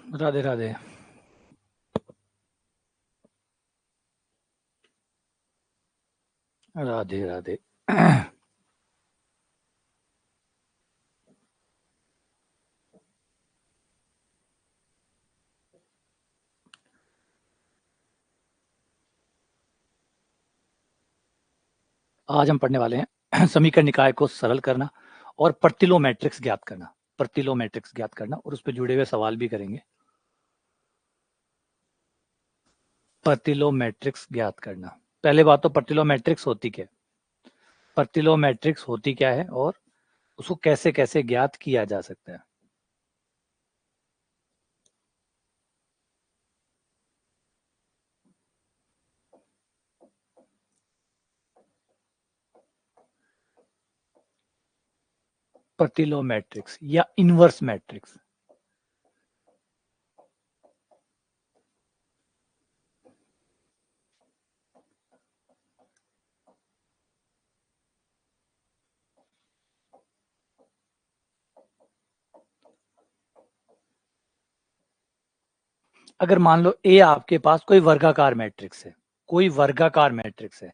राधे राधे। राधे राधे। आज हम पढ़ने वाले हैं समीकरण निकाय को सरल करना और प्रतिलोम मैट्रिक्स ज्ञात करना। प्रतिलोम मैट्रिक्स ज्ञात करना और उस पर जुड़े हुए सवाल भी करेंगे। प्रतिलोम मैट्रिक्स ज्ञात करना। पहले बात तो प्रतिलोम मैट्रिक्स होती क्या है, प्रतिलोम मैट्रिक्स होती क्या है और उसको कैसे कैसे ज्ञात किया जा सकता है। प्रतिलोम मैट्रिक्स या इनवर्स मैट्रिक्स। अगर मान लो ए आपके पास कोई वर्गाकार मैट्रिक्स है, कोई वर्गाकार मैट्रिक्स है,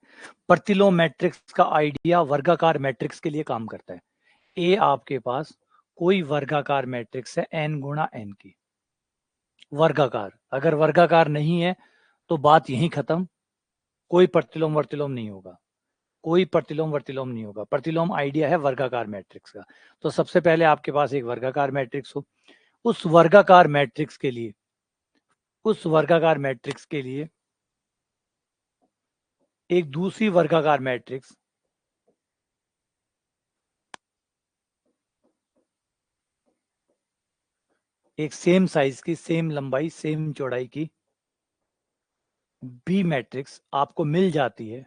प्रतिलोम मैट्रिक्स का आइडिया वर्गाकार मैट्रिक्स के लिए काम करता है। ए आपके पास कोई वर्गाकार मैट्रिक्स है n गुणा n की, वर्गाकार। अगर वर्गाकार नहीं है तो बात यहीं खत्म, कोई प्रतिलोम वर्तिलोम नहीं होगा, कोई प्रतिलोम वर्तिलोम नहीं होगा। प्रतिलोम आइडिया है वर्गाकार मैट्रिक्स का। तो सबसे पहले आपके पास एक वर्गाकार मैट्रिक्स हो, उस वर्गाकार मैट्रिक्स के लिए, उस वर्गाकार मैट्रिक्स के लिए एक दूसरी वर्गाकार मैट्रिक्स एक सेम साइज की, सेम लंबाई, सेम चौड़ाई की बी मैट्रिक्स आपको मिल जाती है।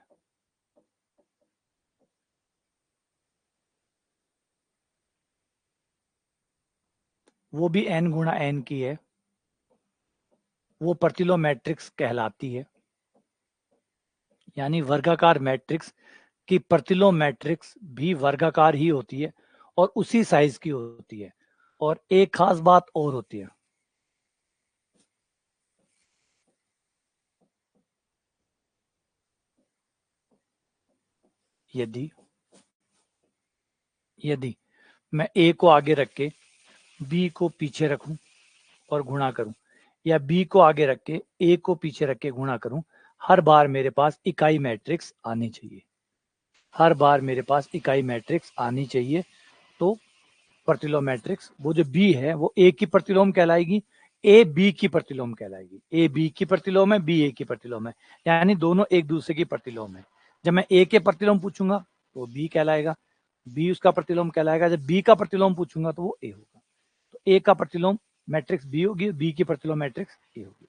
वो भी n गुणा n की है, वो प्रतिलोम मैट्रिक्स कहलाती है। यानी वर्गाकार मैट्रिक्स की प्रतिलोम मैट्रिक्स भी वर्गाकार ही होती है और उसी साइज की होती है। और एक खास बात और होती है, यदि यदि मैं a को आगे रख के b को पीछे रखूं और गुणा करूं, या b को आगे रख के a को पीछे रख के गुणा करूं, हर बार मेरे पास इकाई मैट्रिक्स आनी चाहिए, हर बार मेरे पास इकाई मैट्रिक्स आनी चाहिए। तो प्रतिलोम मैट्रिक्स वो जो b है वो a की प्रतिलोम कहलाएगी, a b की प्रतिलोम कहलाएगी। a b की प्रतिलोम है, b a की प्रतिलोम है, यानी दोनों एक दूसरे की प्रतिलोम है। जब मैं a के प्रतिलोम पूछूंगा तो b कहलाएगा, b उसका प्रतिलोम कहलाएगा। जब b का प्रतिलोम पूछूंगा तो वो a होगा। तो a का प्रतिलोम मैट्रिक्स b होगी, b की प्रतिलोम मैट्रिक्स a होगी।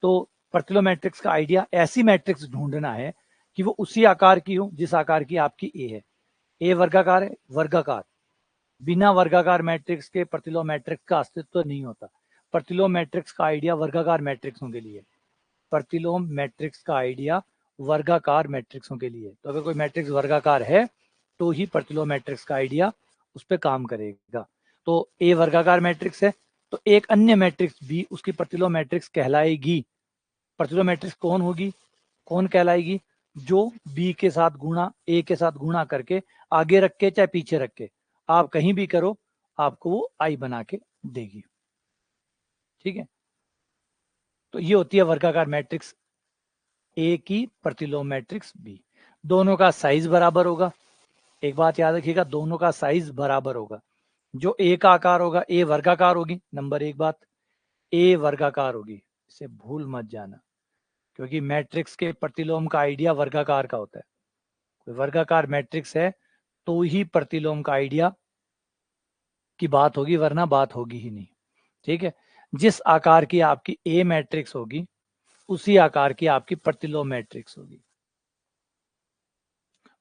तो प्रतिलोम मैट्रिक्स का आइडिया ऐसी मैट्रिक्स ढूंढना है कि वो उसी आकार की हो जिस आकार की आपकी a है। a वर्गाकार है, वर्गाकार। बिना वर्गाकार मैट्रिक्स के प्रतिलोम मैट्रिक्स का अस्तित्व नहीं होता। प्रतिलोम मैट्रिक्स का आइडिया वर्गाकार मैट्रिक्सों के लिए, प्रतिलोम मैट्रिक्स का आइडिया वर्गाकार मैट्रिक्सों के लिए। तो अगर कोई मैट्रिक्स वर्गाकार है तो ही प्रतिलोम मैट्रिक्स का आइडिया उस पर काम करेगा। तो ए वर्गाकार मैट्रिक्स है तो एक अन्य मैट्रिक्स बी उसकी प्रतिलोम मैट्रिक्स कहलाएगी। प्रतिलोम मैट्रिक्स कौन होगी, कौन कहलाएगी? जो बी के साथ गुणा, ए के साथ गुणा करके आगे रख के चाहे पीछे रख के आप कहीं भी करो, आपको वो आई बना के देगी। ठीक है, तो ये होती है वर्गाकार मैट्रिक्स ए की प्रतिलोम मैट्रिक्स बी। दोनों का साइज बराबर होगा। एक बात याद रखिएगा, दोनों का साइज बराबर होगा। जो ए का आकार होगा, ए वर्गाकार होगी, नंबर एक बात, ए वर्गाकार होगी, इसे भूल मत जाना, क्योंकि मैट्रिक्स के प्रतिलोम का आइडिया वर्गाकार का होता है। कोई वर्गाकार मैट्रिक्स है तो ही प्रतिलोम का आइडिया की बात होगी, वरना बात होगी ही नहीं। ठीक है, जिस आकार की आपकी ए मैट्रिक्स होगी उसी आकार की आपकी प्रतिलोम मैट्रिक्स होगी,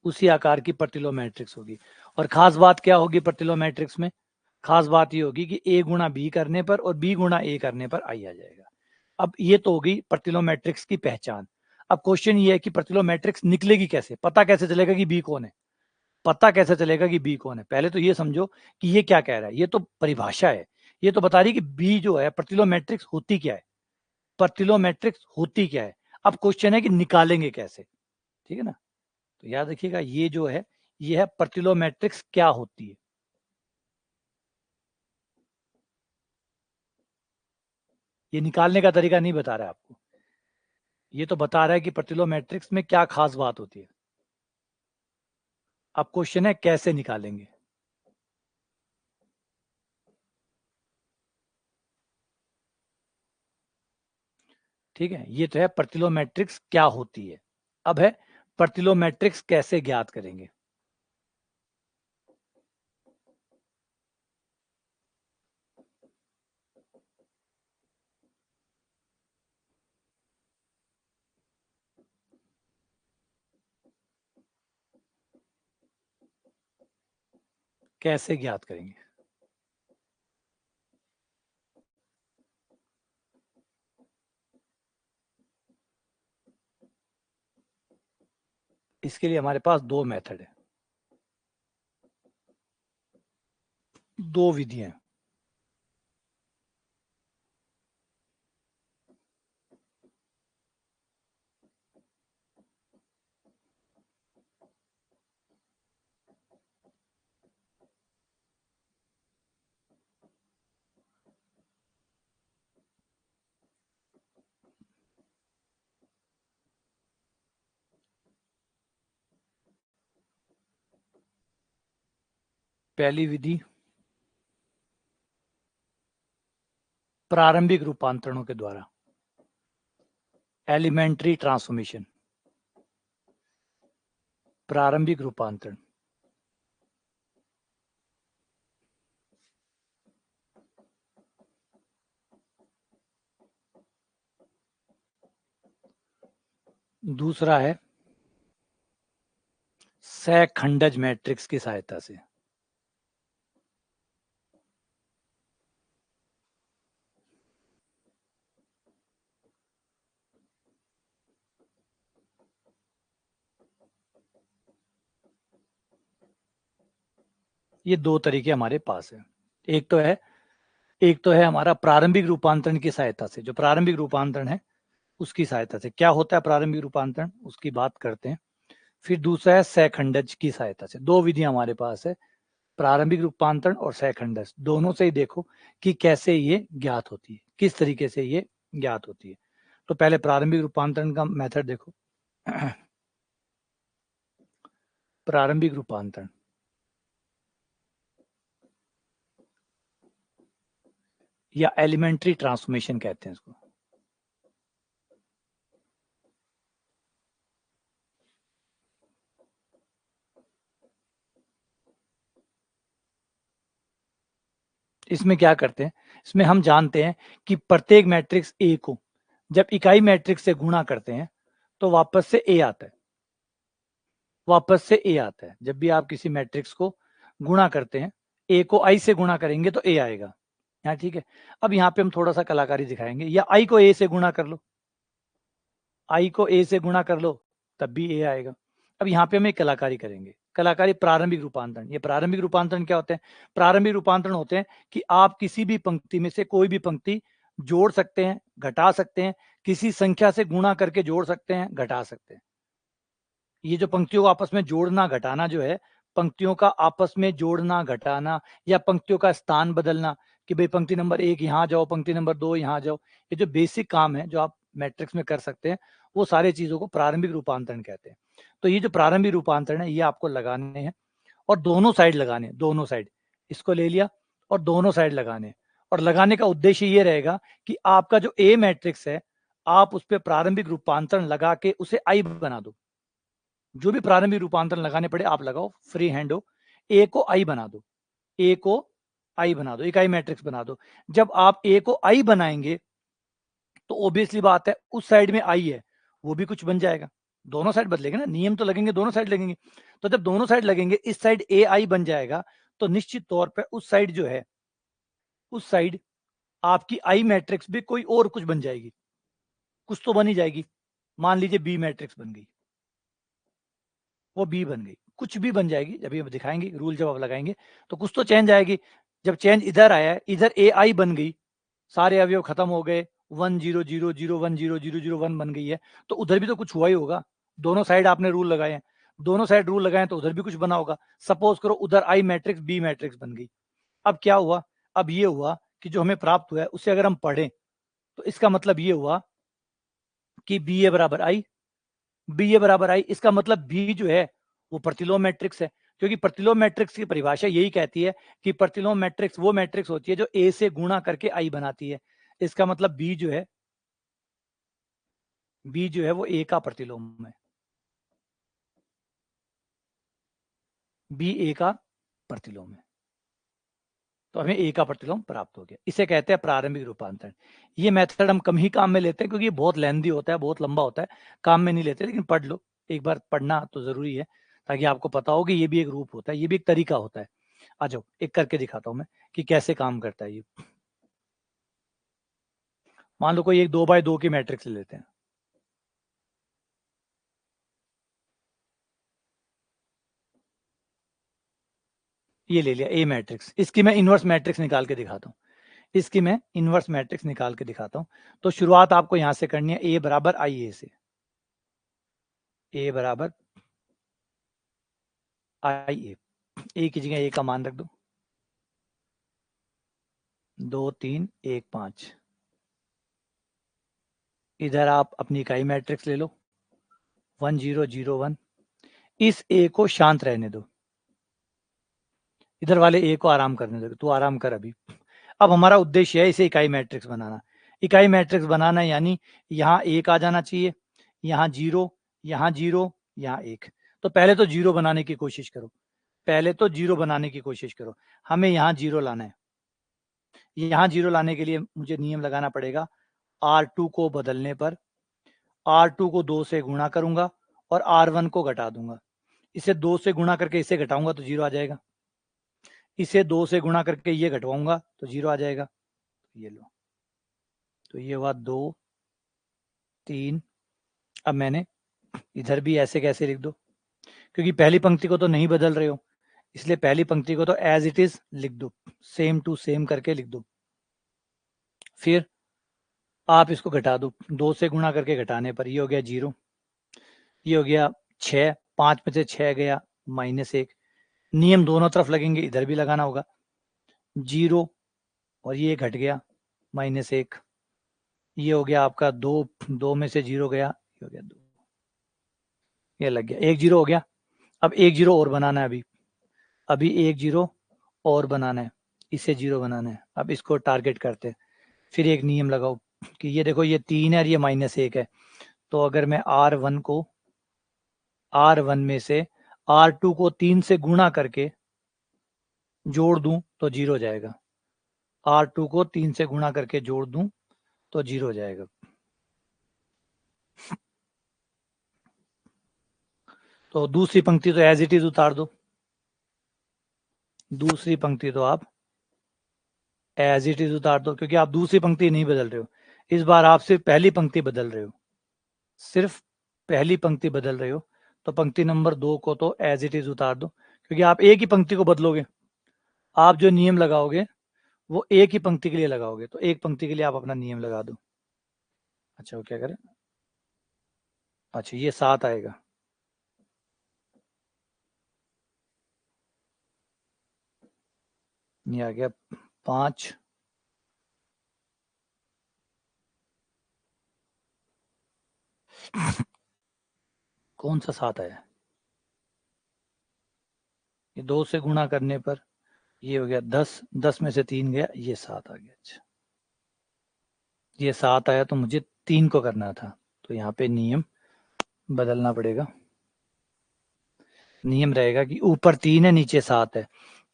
उसी आकार की प्रतिलोम मैट्रिक्स होगी। और खास बात क्या होगी प्रतिलोम मैट्रिक्स में? खास बात ये होगी कि a गुणा बी करने पर और b गुणा a करने पर आई आ जाएगा। अब ये तो होगी प्रतिलोम मैट्रिक्स की पहचान। अब क्वेश्चन ये है कि प्रतिलोम मैट्रिक्स निकलेगी कैसे, पता कैसे चलेगा कि b कौन है, पता कैसे चलेगा कि बी कौन है? पहले तो ये समझो कि ये क्या कह रहा है, ये तो परिभाषा है। ये तो बता रही कि बी जो है प्रतिलोम मैट्रिक्स होती क्या है, प्रतिलोम मैट्रिक्स होती क्या है। अब क्वेश्चन है कि निकालेंगे कैसे, ठीक है ना। तो याद रखिएगा ये जो है ये है प्रतिलोम मैट्रिक्स क्या होती है। ये निकालने का तरीका नहीं बता रहा है आपको, ये तो बता रहा है कि प्रतिलोम मैट्रिक्स में क्या खास बात होती है। अब क्वेश्चन है कैसे निकालेंगे। ठीक है, ये तो है प्रतिलोम मैट्रिक्स क्या होती है। अब है प्रतिलोम मैट्रिक्स कैसे ज्ञात करेंगे। कैसे ज्ञात करेंगे, इसके लिए हमारे पास दो मेथड है, दो विधियां। पहली विधि प्रारंभिक रूपांतरणों के द्वारा, एलिमेंट्री ट्रांसफॉर्मेशन, प्रारंभिक रूपांतरण। दूसरा है सहखंडज मैट्रिक्स की सहायता से। ये दो तरीके हमारे पास है। एक तो है हमारा प्रारंभिक रूपांतरण की सहायता से, जो प्रारंभिक रूपांतरण है उसकी सहायता से। क्या होता है प्रारंभिक रूपांतरण, उसकी बात करते हैं। फिर दूसरा है सहखंडज की सहायता से। दो विधियां हमारे पास है, प्रारंभिक रूपांतरण और सहखंडज। दोनों से ही देखो कि कैसे ये ज्ञात होती है, किस तरीके से ये ज्ञात होती है। तो पहले प्रारंभिक रूपांतरण का मेथड देखो। प्रारंभिक रूपांतरण या एलिमेंट्री ट्रांसफॉर्मेशन कहते हैं इसको। इसमें क्या करते हैं, इसमें हम जानते हैं कि प्रत्येक मैट्रिक्स ए को जब इकाई मैट्रिक्स से गुणा करते हैं तो वापस से ए आता है, वापस से ए आता है। जब भी आप किसी मैट्रिक्स को गुणा करते हैं, ए को आई से गुणा करेंगे तो ए आएगा यहाँ, ठीक है। अब यहाँ पे हम थोड़ा सा कलाकारी दिखाएंगे, या आई को ए से गुणा कर लो, आई को ए से गुणा कर लो तब भी ए आएगा। अब यहाँ पे हम एक कलाकारी करेंगे, कलाकारी प्रारंभिक रूपांतरण। ये प्रारंभिक रूपांतरण क्या होते हैं, प्रारंभिक रूपांतरण होते हैं कि आप किसी भी पंक्ति में से कोई भी पंक्ति जोड़ सकते हैं, घटा सकते हैं, किसी संख्या से गुणा करके जोड़ सकते हैं, घटा सकते हैं। ये जो पंक्तियों को आपस में जोड़ना घटाना जो है, पंक्तियों का आपस में जोड़ना घटाना या पंक्तियों का स्थान बदलना, कि भाई पंक्ति नंबर 1 यहाँ जाओ, पंक्ति नंबर 2 यहाँ जाओ, ये जो बेसिक काम है जो आप मैट्रिक्स में कर सकते हैं, वो सारे चीजों को प्रारंभिक रूपांतरण कहते हैं। तो ये जो प्रारंभिक रूपांतरण है ये आपको लगाने हैं और दोनों साइड लगाने, दोनों साइड इसको ले लिया और दोनों साइड लगाने। और लगाने का उद्देश्य ये रहेगा कि आपका जो ए मैट्रिक्स है आप उस पर प्रारंभिक रूपांतरण लगा के उसे आई बना दो। जो भी प्रारंभिक रूपांतरण लगाने पड़े आप लगाओ, फ्री हैंड हो। ए को आई बना दो, ए को आई बना दो, इकाई मैट्रिक्स बना दो। जब आप ए को आई बनाएंगे तो ऑब्वियसली बात है उस साइड में आई है वो भी कुछ बन जाएगा। दोनों साइड बदलेंगे ना, नियम तो लगेंगे, दोनों साइड लगेंगे। तो जब दोनों साइड लगेंगे, इस साइड ए आई बन जाएगा, तो निश्चित तौर पर उस साइड जो है, उस साइड आपकी आई मैट्रिक्स भी कोई और कुछ बन जाएगी, कुछ तो बन ही जाएगी। मान लीजिए बी मैट्रिक्स बन गई, वो बी बन गई, कुछ भी बन जाएगी। जब ये दिखाएंगे रूल जब आप लगाएंगे तो कुछ तो चेंज आएगी। जब चेंज इधर आया है, इधर ए आई बन गई, सारे अवयव खत्म हो गए, 1 0 0 0 1 0 0 0 1 बन गई है, तो उधर भी तो कुछ हुआ ही होगा। दोनों साइड आपने रूल लगाए हैं, दोनों साइड रूल लगाए तो उधर भी कुछ बना होगा। सपोज करो उधर आई मैट्रिक्स बी मैट्रिक्स बन गई। अब क्या हुआ, अब ये हुआ कि जो हमें प्राप्त हुआ है उससे अगर हम पढ़ें तो इसका मतलब ये हुआ कि बी ए बराबर आई, बी ए बराबर आई, इसका मतलब बी जो है वो प्रतिलोम मैट्रिक्स है, क्योंकि प्रतिलोम मैट्रिक्स की परिभाषा यही कहती है कि प्रतिलोम मैट्रिक्स वो मैट्रिक्स होती है जो ए से गुणा करके आई बनाती है। इसका मतलब बी जो है, बी जो है वो ए का प्रतिलोम है, बी ए का प्रतिलोम है, तो हमें ए का प्रतिलोम प्राप्त हो गया। इसे कहते हैं प्रारंभिक रूपांतरण। ये मेथड हम कम ही काम में लेते हैं क्योंकि ये बहुत लेंदी होता है, बहुत लंबा होता है, काम में नहीं लेते, लेकिन पढ़ लो, एक बार पढ़ना तो जरूरी है ताकि आपको पता हो कि ये भी एक रूप होता है, ये भी एक तरीका होता है। आ जाओ एक करके दिखाता हूं मैं कि कैसे काम करता है ये। मान लो कोई एक 2x2 की मैट्रिक्स ले लेते हैं, ये ले लिया ए मैट्रिक्स, इसकी मैं इनवर्स मैट्रिक्स निकाल के दिखाता हूँ, इसकी मैं इनवर्स मैट्रिक्स निकाल के दिखाता हूँ। तो शुरुआत आपको यहां से करनी है, ए बराबर आई ए से, ए बराबर आई ए की जगह ए का मान रख दो, 2 3 1 5। इधर आप अपनी इकाई मैट्रिक्स ले लो 1 0 0 1, इस ए को शांत रहने दो, इधर वाले ए को आराम करने दो, तू आराम कर अभी। अब हमारा उद्देश्य है इसे इकाई मैट्रिक्स बनाना। इकाई मैट्रिक्स बनाना यानी यहाँ एक आ जाना चाहिए, यहाँ 0, यहाँ 0, यहाँ 1। तो पहले तो 0 बनाने की कोशिश करो, पहले तो 0 बनाने की कोशिश करो। हमें यहाँ 0 लाना है, यहाँ 0 लाने के लिए मुझे नियम लगाना पड़ेगा, R2 को बदलने पर R2 को 2 से गुणा करूंगा और R1 को घटा दूंगा। इसे 2 से गुणा करके इसे घटाऊंगा तो 0 आ जाएगा, इसे 2 से गुणा करके ये घटवाऊंगा तो 0 आ जाएगा। ये लो, तो ये हुआ 2 3। अब मैंने इधर भी ऐसे कैसे लिख दो, क्योंकि पहली पंक्ति को तो नहीं बदल रहे हो, इसलिए पहली पंक्ति को तो एज इट इज लिख दो, सेम टू सेम करके लिख दो। फिर आप इसको घटा दो, 2 से गुणा करके घटाने पर ये हो गया 0, ये हो गया 6, 5 में से 6 गया -1। नियम दोनों तरफ लगेंगे, इधर भी लगाना होगा, 0 और ये घट गया -1, ये हो गया आपका 2, 2 में से 0 गया, ये हो गया 2, ये लग गया, 1 0 हो गया। अब 1 0 और बनाना है, अभी 1 0 और बनाना है, इसे 0 बनाना है। अब इसको टारगेट करते हैं, फिर एक नियम लगाओ कि ये देखो ये 3 है और ये -1 है, तो अगर मैं R1 में से R2 को 3 से गुणा करके जोड़ दूं तो 0 हो जाएगा, R2 को 3 से गुणा करके जोड़ दूं तो 0 हो जाएगा। तो दूसरी पंक्ति तो एज इट इज उतार दो, दूसरी पंक्ति तो आप एज इट इज उतार दो, क्योंकि आप दूसरी पंक्ति नहीं बदल रहे हो, इस बार आप सिर्फ पहली पंक्ति बदल रहे हो, सिर्फ पहली पंक्ति बदल रहे हो। तो पंक्ति नंबर 2 को तो एज इट इज उतार दो, क्योंकि आप एक ही पंक्ति को बदलोगे, आप जो नियम लगाओगे वो एक ही पंक्ति के लिए लगाओगे, तो एक पंक्ति के लिए आप अपना नियम लगा दो। अच्छा वो क्या करें, अच्छा ये 7 आएगा, ये आ गया 5, कौन सा 7 आया, ये 2 से गुणा करने पर ये हो गया 10, 10 में से 3 गया, ये 7 आ गया। अच्छा ये 7 आया तो मुझे 3 को करना था, तो यहाँ पे नियम बदलना पड़ेगा। नियम रहेगा कि ऊपर 3 है नीचे 7 है,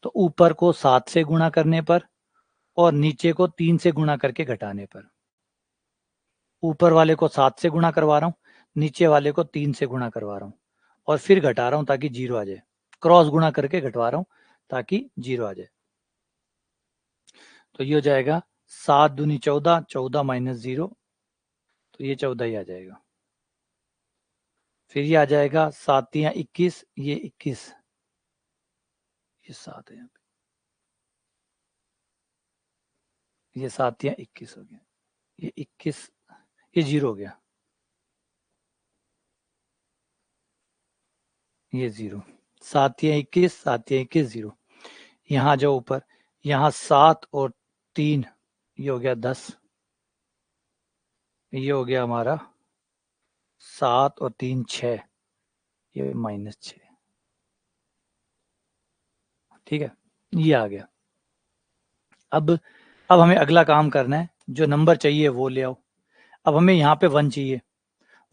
तो ऊपर को 7 से गुणा करने पर और नीचे को 3 से गुणा करके घटाने पर, ऊपर वाले को 7 से गुणा करवा रहा हूँ, नीचे वाले को 3 से गुणा करवा रहा हूँ और फिर घटा रहा हूँ ताकि 0 आ जाए, क्रॉस गुणा करके घटवा रहा हूँ ताकि 0 आ जाए। तो ये हो जाएगा 7 दूनी 14, 14 -0, तो ये 14 ही आ जाएगा। फिर ये आ जाएगा 7 तियां 21, ये 21, ये 7 है यहाँ पे। ये 7 या 21 हो गया, ये 21, ये 0 हो गया, ये 0, 7 या 21, 7 या 21 0। यहाँ जाओ ऊपर, यहाँ 7 और 3, ये हो गया 10, ये हो गया हमारा 7 और 3 6, ये -6, ठीक है, ये आ गया। अब हमें अगला काम करना है, जो नंबर चाहिए वो ले आओ। अब हमें यहाँ पे 1 चाहिए,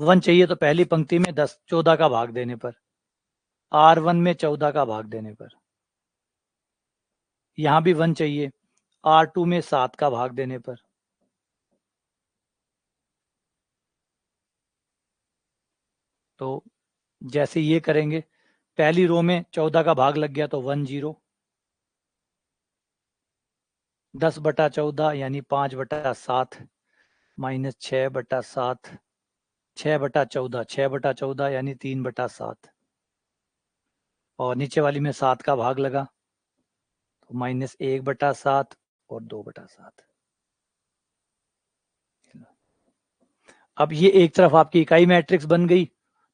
1 चाहिए तो पहली पंक्ति में 10 14 का भाग देने पर, R1 में 14 का भाग देने पर, यहाँ भी 1 चाहिए, R2 में 7 का भाग देने पर, तो जैसे ये करेंगे, पहली रो में 14 का भाग लग गया तो 1 0, 10/14 यानी 5/7, -6/7, 6/14, 6/14 यानी 3/7, और नीचे वाली में 7 का भाग लगा तो -1/7 और 2/7। अब ये एक तरफ आपकी इकाई मैट्रिक्स बन गई,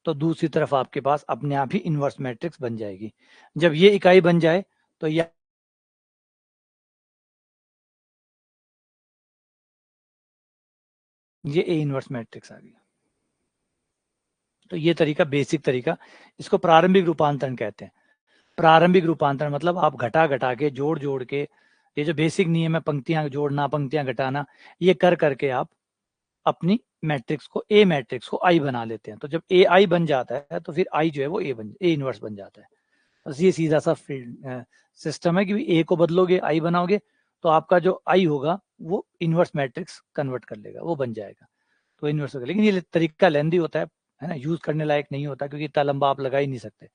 तो दूसरी तरफ आपके पास अपने आप ही इनवर्स मैट्रिक्स बन जाएगी। जब ये इकाई बन जाए तो ये ए इनवर्स मैट्रिक्स आ गई। तो ये तरीका बेसिक तरीका, इसको प्रारंभिक रूपांतरण कहते हैं। प्रारंभिक रूपांतरण मतलब आप घटा घटा के, जोड़ जोड़ के, ये जो बेसिक नियम है, पंक्तियां जोड़ना, पंक्तियां घटाना, ये कर करके आप अपनी मैट्रिक्स को, ए मैट्रिक्स को आई बना लेते हैं। तो जब ए आई बन जाता है तो फिर आई जो है वो ए इनवर्स बन जाता है। बस ये सीधा सा सिस्टम है कि ए को बदलोगे, आई बनाओगे, तो आपका जो आई होगा वो इनवर्स मैट्रिक्स कन्वर्ट कर लेगा, वो बन जाएगा, तो इनवर्स होगा। लेकिन ये तरीका लेंदी होता है ना, यूज करने लायक नहीं होता, क्योंकि इतना लंबा आप लगा ही नहीं सकते।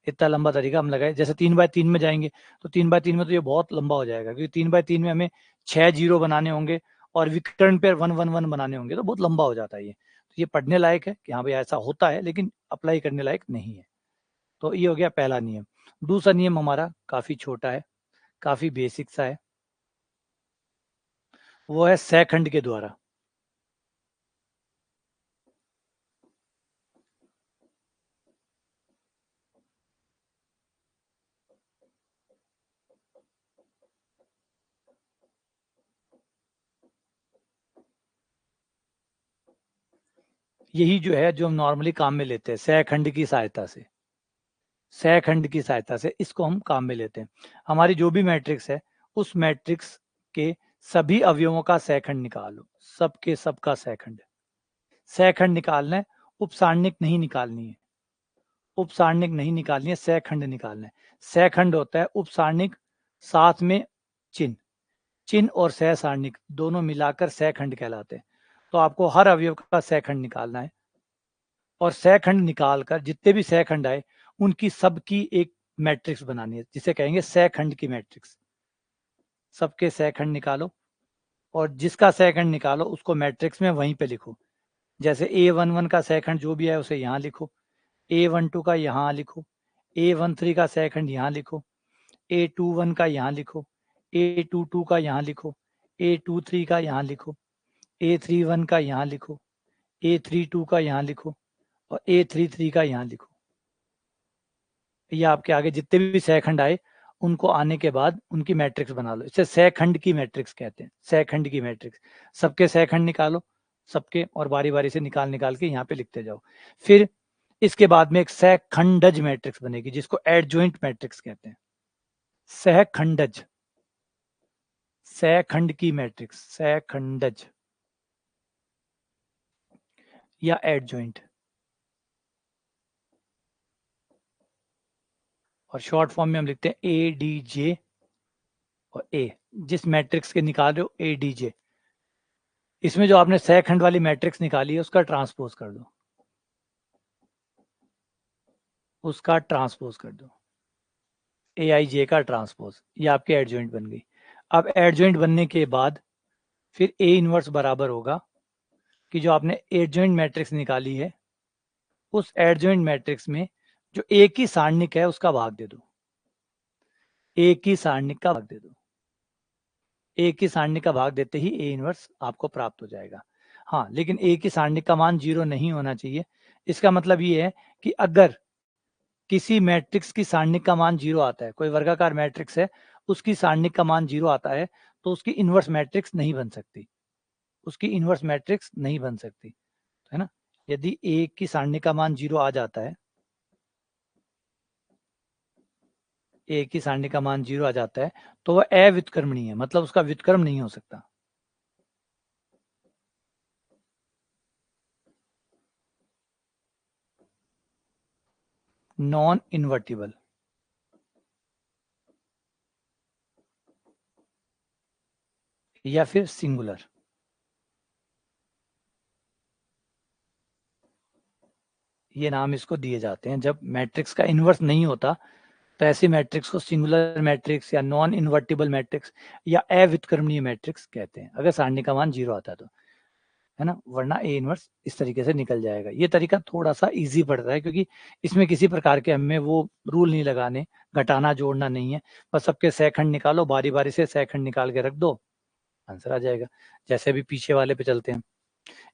इतना लंबा तरीका हम लगाए, जैसे 3x3 में जाएंगे तो 3x3 में तो ये बहुत लंबा हो जाएगा, क्योंकि 3x3 में हमें 6 जीरो बनाने होंगे और विकर्ण पे 1 1 1 बनाने होंगे, तो बहुत लंबा हो जाता है ये। तो ये पढ़ने लायक है कि हाँ भाई ऐसा होता है, लेकिन अप्लाई करने लायक नहीं है। तो ये हो गया पहला नियम। दूसरा नियम हमारा काफी छोटा है, काफी बेसिक सा है, वो है सैखंड के द्वारा। यही जो है जो हम नॉर्मली काम में लेते हैं, सैखंड की सहायता से, सैखंड की सहायता से इसको हम काम में लेते हैं। हमारी जो भी मैट्रिक्स है, उस मैट्रिक्स के सभी अवयवों का सैखंड निकालो, सबके सबका सैखंड। सैखंड निकालना है, उपसारणिक नहीं निकालनी है, उपसारणिक नहीं निकालनी है, सैखंड निकालना है। सैखंड होता है उपसारणिक साथ में चिन्ह, चिन्ह और सह सारणिक दोनों मिलाकर सैखंड कहलाते हैं। तो आपको हर अवयव का सैखंड निकालना है, और सैखंड निकालकर जितने भी सैखंड आए उनकी सबकी एक मैट्रिक्स बनानी है, जिसे कहेंगे सैखंड की मैट्रिक्स। सबके सैखंड निकालो, और जिसका सैखंड निकालो उसको मैट्रिक्स में वहीं पे लिखो। जैसे A11 का सैखंड जो भी है उसे यहाँ लिखो, A12 का यहाँ लिखो, A13 का सैखंड यहाँ लिखो, A21 का यहाँ लिखो, A22 का यहाँ लिखो, A23 का यहाँ लिखो, A31 का यहाँ लिखो, A32 का यहाँ लिखो, और A33 का यहाँ लिखो। ये आपके आगे जितने भी सैखंड आए उनको आने के बाद उनकी मैट्रिक्स बना लो। इसे सैखंड की मैट्रिक्स कहते हैं, सैखंड की मैट्रिक्स। सबके सैखंड निकालो, सबके, और बारी बारी से निकाल निकाल के यहाँ पे लिखते जाओ। फिर इसके बाद में एक सैखंडज मैट्रिक्स बनेगी, जिसको एडजॉइंट मैट्रिक्स कहते हैं। सैखंडज, सैखंड की मैट्रिक्स, सैखंडज या एडजॉइंट, और शॉर्ट फॉर्म में हम लिखते हैं ADJ और A। जिस मैट्रिक्स के निकाल रहे हो ADJ, इसमें जो आपने सैखंड वाली मैट्रिक्स निकाली है उसका ट्रांसपोज कर दो, उसका ट्रांसपोज कर दो, AIJ का ट्रांसपोज, ये आपकी एडजॉइंट बन गई। अब एडजॉइंट बनने के बाद फिर A इनवर्स बराबर होगा कि जो आपने एडजॉइंट मैट्रिक्स निकाली है उस एडजॉइंट मैट्रिक्स में जो एक ही सारणिक है उसका भाग दे दो, एक ही सारणिक का भाग दे दो। ए की सारणी का भाग देते ही ए इनवर्स आपको प्राप्त हो जाएगा। हाँ, लेकिन ए की सारणी का मान 0 नहीं होना चाहिए। इसका मतलब ये है कि अगर किसी मैट्रिक्स की सारणी का मान 0 आता है, कोई वर्गाकार मैट्रिक्स है, उसकी सारणी का मान 0 आता है, तो उसकी इनवर्स मैट्रिक्स नहीं बन सकती, उसकी इनवर्स मैट्रिक्स नहीं बन सकती, है ना। यदि ए की सारणी का मान 0 आ जाता है, ए की सारणी का मान 0 आ जाता है, तो वह अव्युत्क्रमणीय है, मतलब उसका व्युत्क्रम नहीं हो सकता। नॉन इन्वर्टिबल, या फिर सिंगुलर। ये नाम इसको दिए जाते हैं। जब मैट्रिक्स का इन्वर्स नहीं होता तो ऐसी मैट्रिक्स को सिंगुलर मैट्रिक्स या नॉन इन्वर्टिबल मैट्रिक्स या अव्युत्क्रमणीय मैट्रिक्स कहते हैं, अगर सारणी का मान 0 आता है तो, है ना। वरना ए इनवर्स इस तरीके से निकल जाएगा। ये तरीका थोड़ा सा इजी पड़ता है, क्योंकि इसमें किसी प्रकार के हमें वो रूल नहीं लगाने, घटाना जोड़ना नहीं है। बस सबके सहखंड निकालो, बारी बारी से सहखंड निकाल के रख दो, आंसर आ जाएगा। जैसे अभी पीछे वाले पे चलते हैं।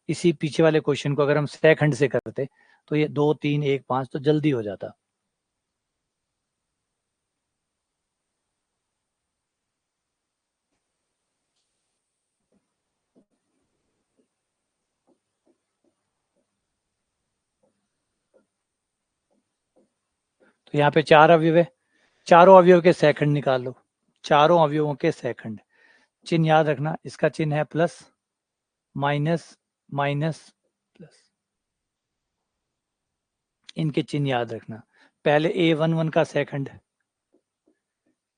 इसी पीछे वाले क्वेश्चन को अगर हम सहखंड से करते तो ये 2 3 1 5 तो जल्दी हो जाता। तो यहाँ पे 4 अवयव है, चारों अवयव के सहखंड निकाल लो। चारों अवयवों के सहखंड, चिन्ह याद रखना, इसका चिन्ह है प्लस माइनस माइनस प्लस, इनके चिन्ह याद रखना। पहले A11 का सहखंड,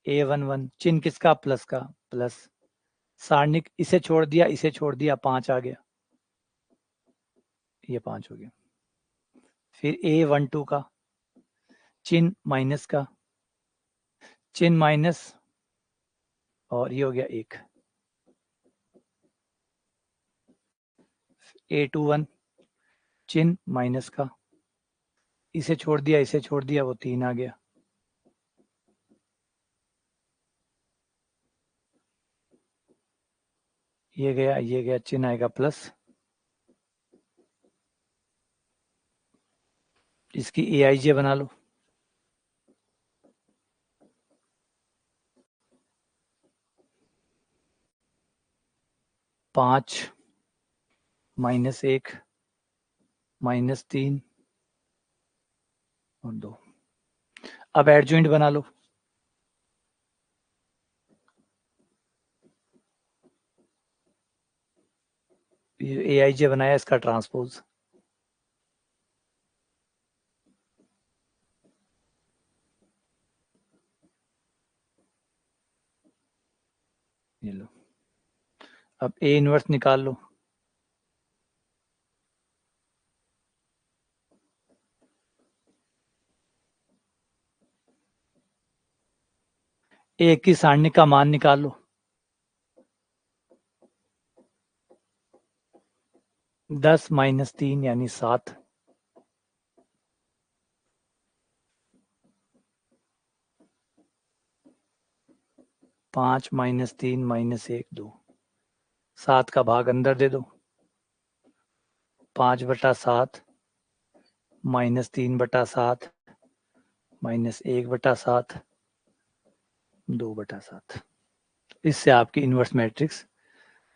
A11 चिन्ह किसका, प्लस का, प्लस सारणिक, इसे छोड़ दिया, इसे छोड़ दिया, 5 आ गया, ये 5 हो गया। फिर A12 का चिन्ह माइनस का, चिन्ह माइनस, और ये हो गया 1। A21 चिन्ह माइनस का, इसे छोड़ दिया, इसे छोड़ दिया, वो 3 आ गया। ये गया, ये गया, चिन्ह आएगा प्लस, इसकी AIJ बना लो। पांच -1 -3 और 2। अब एडजॉइंट बना लो। ये AIJ बनाया, इसका ट्रांसपोज, ये लो। अब A इनवर्स निकाल लो। A की सारणी का मान निकाल लो। 10 -3 यानी 7। 5 -3 -1 2। 7 का भाग अंदर दे दो, 5/7 -3/7 -1/7 2/7। इससे आपकी इनवर्स मैट्रिक्स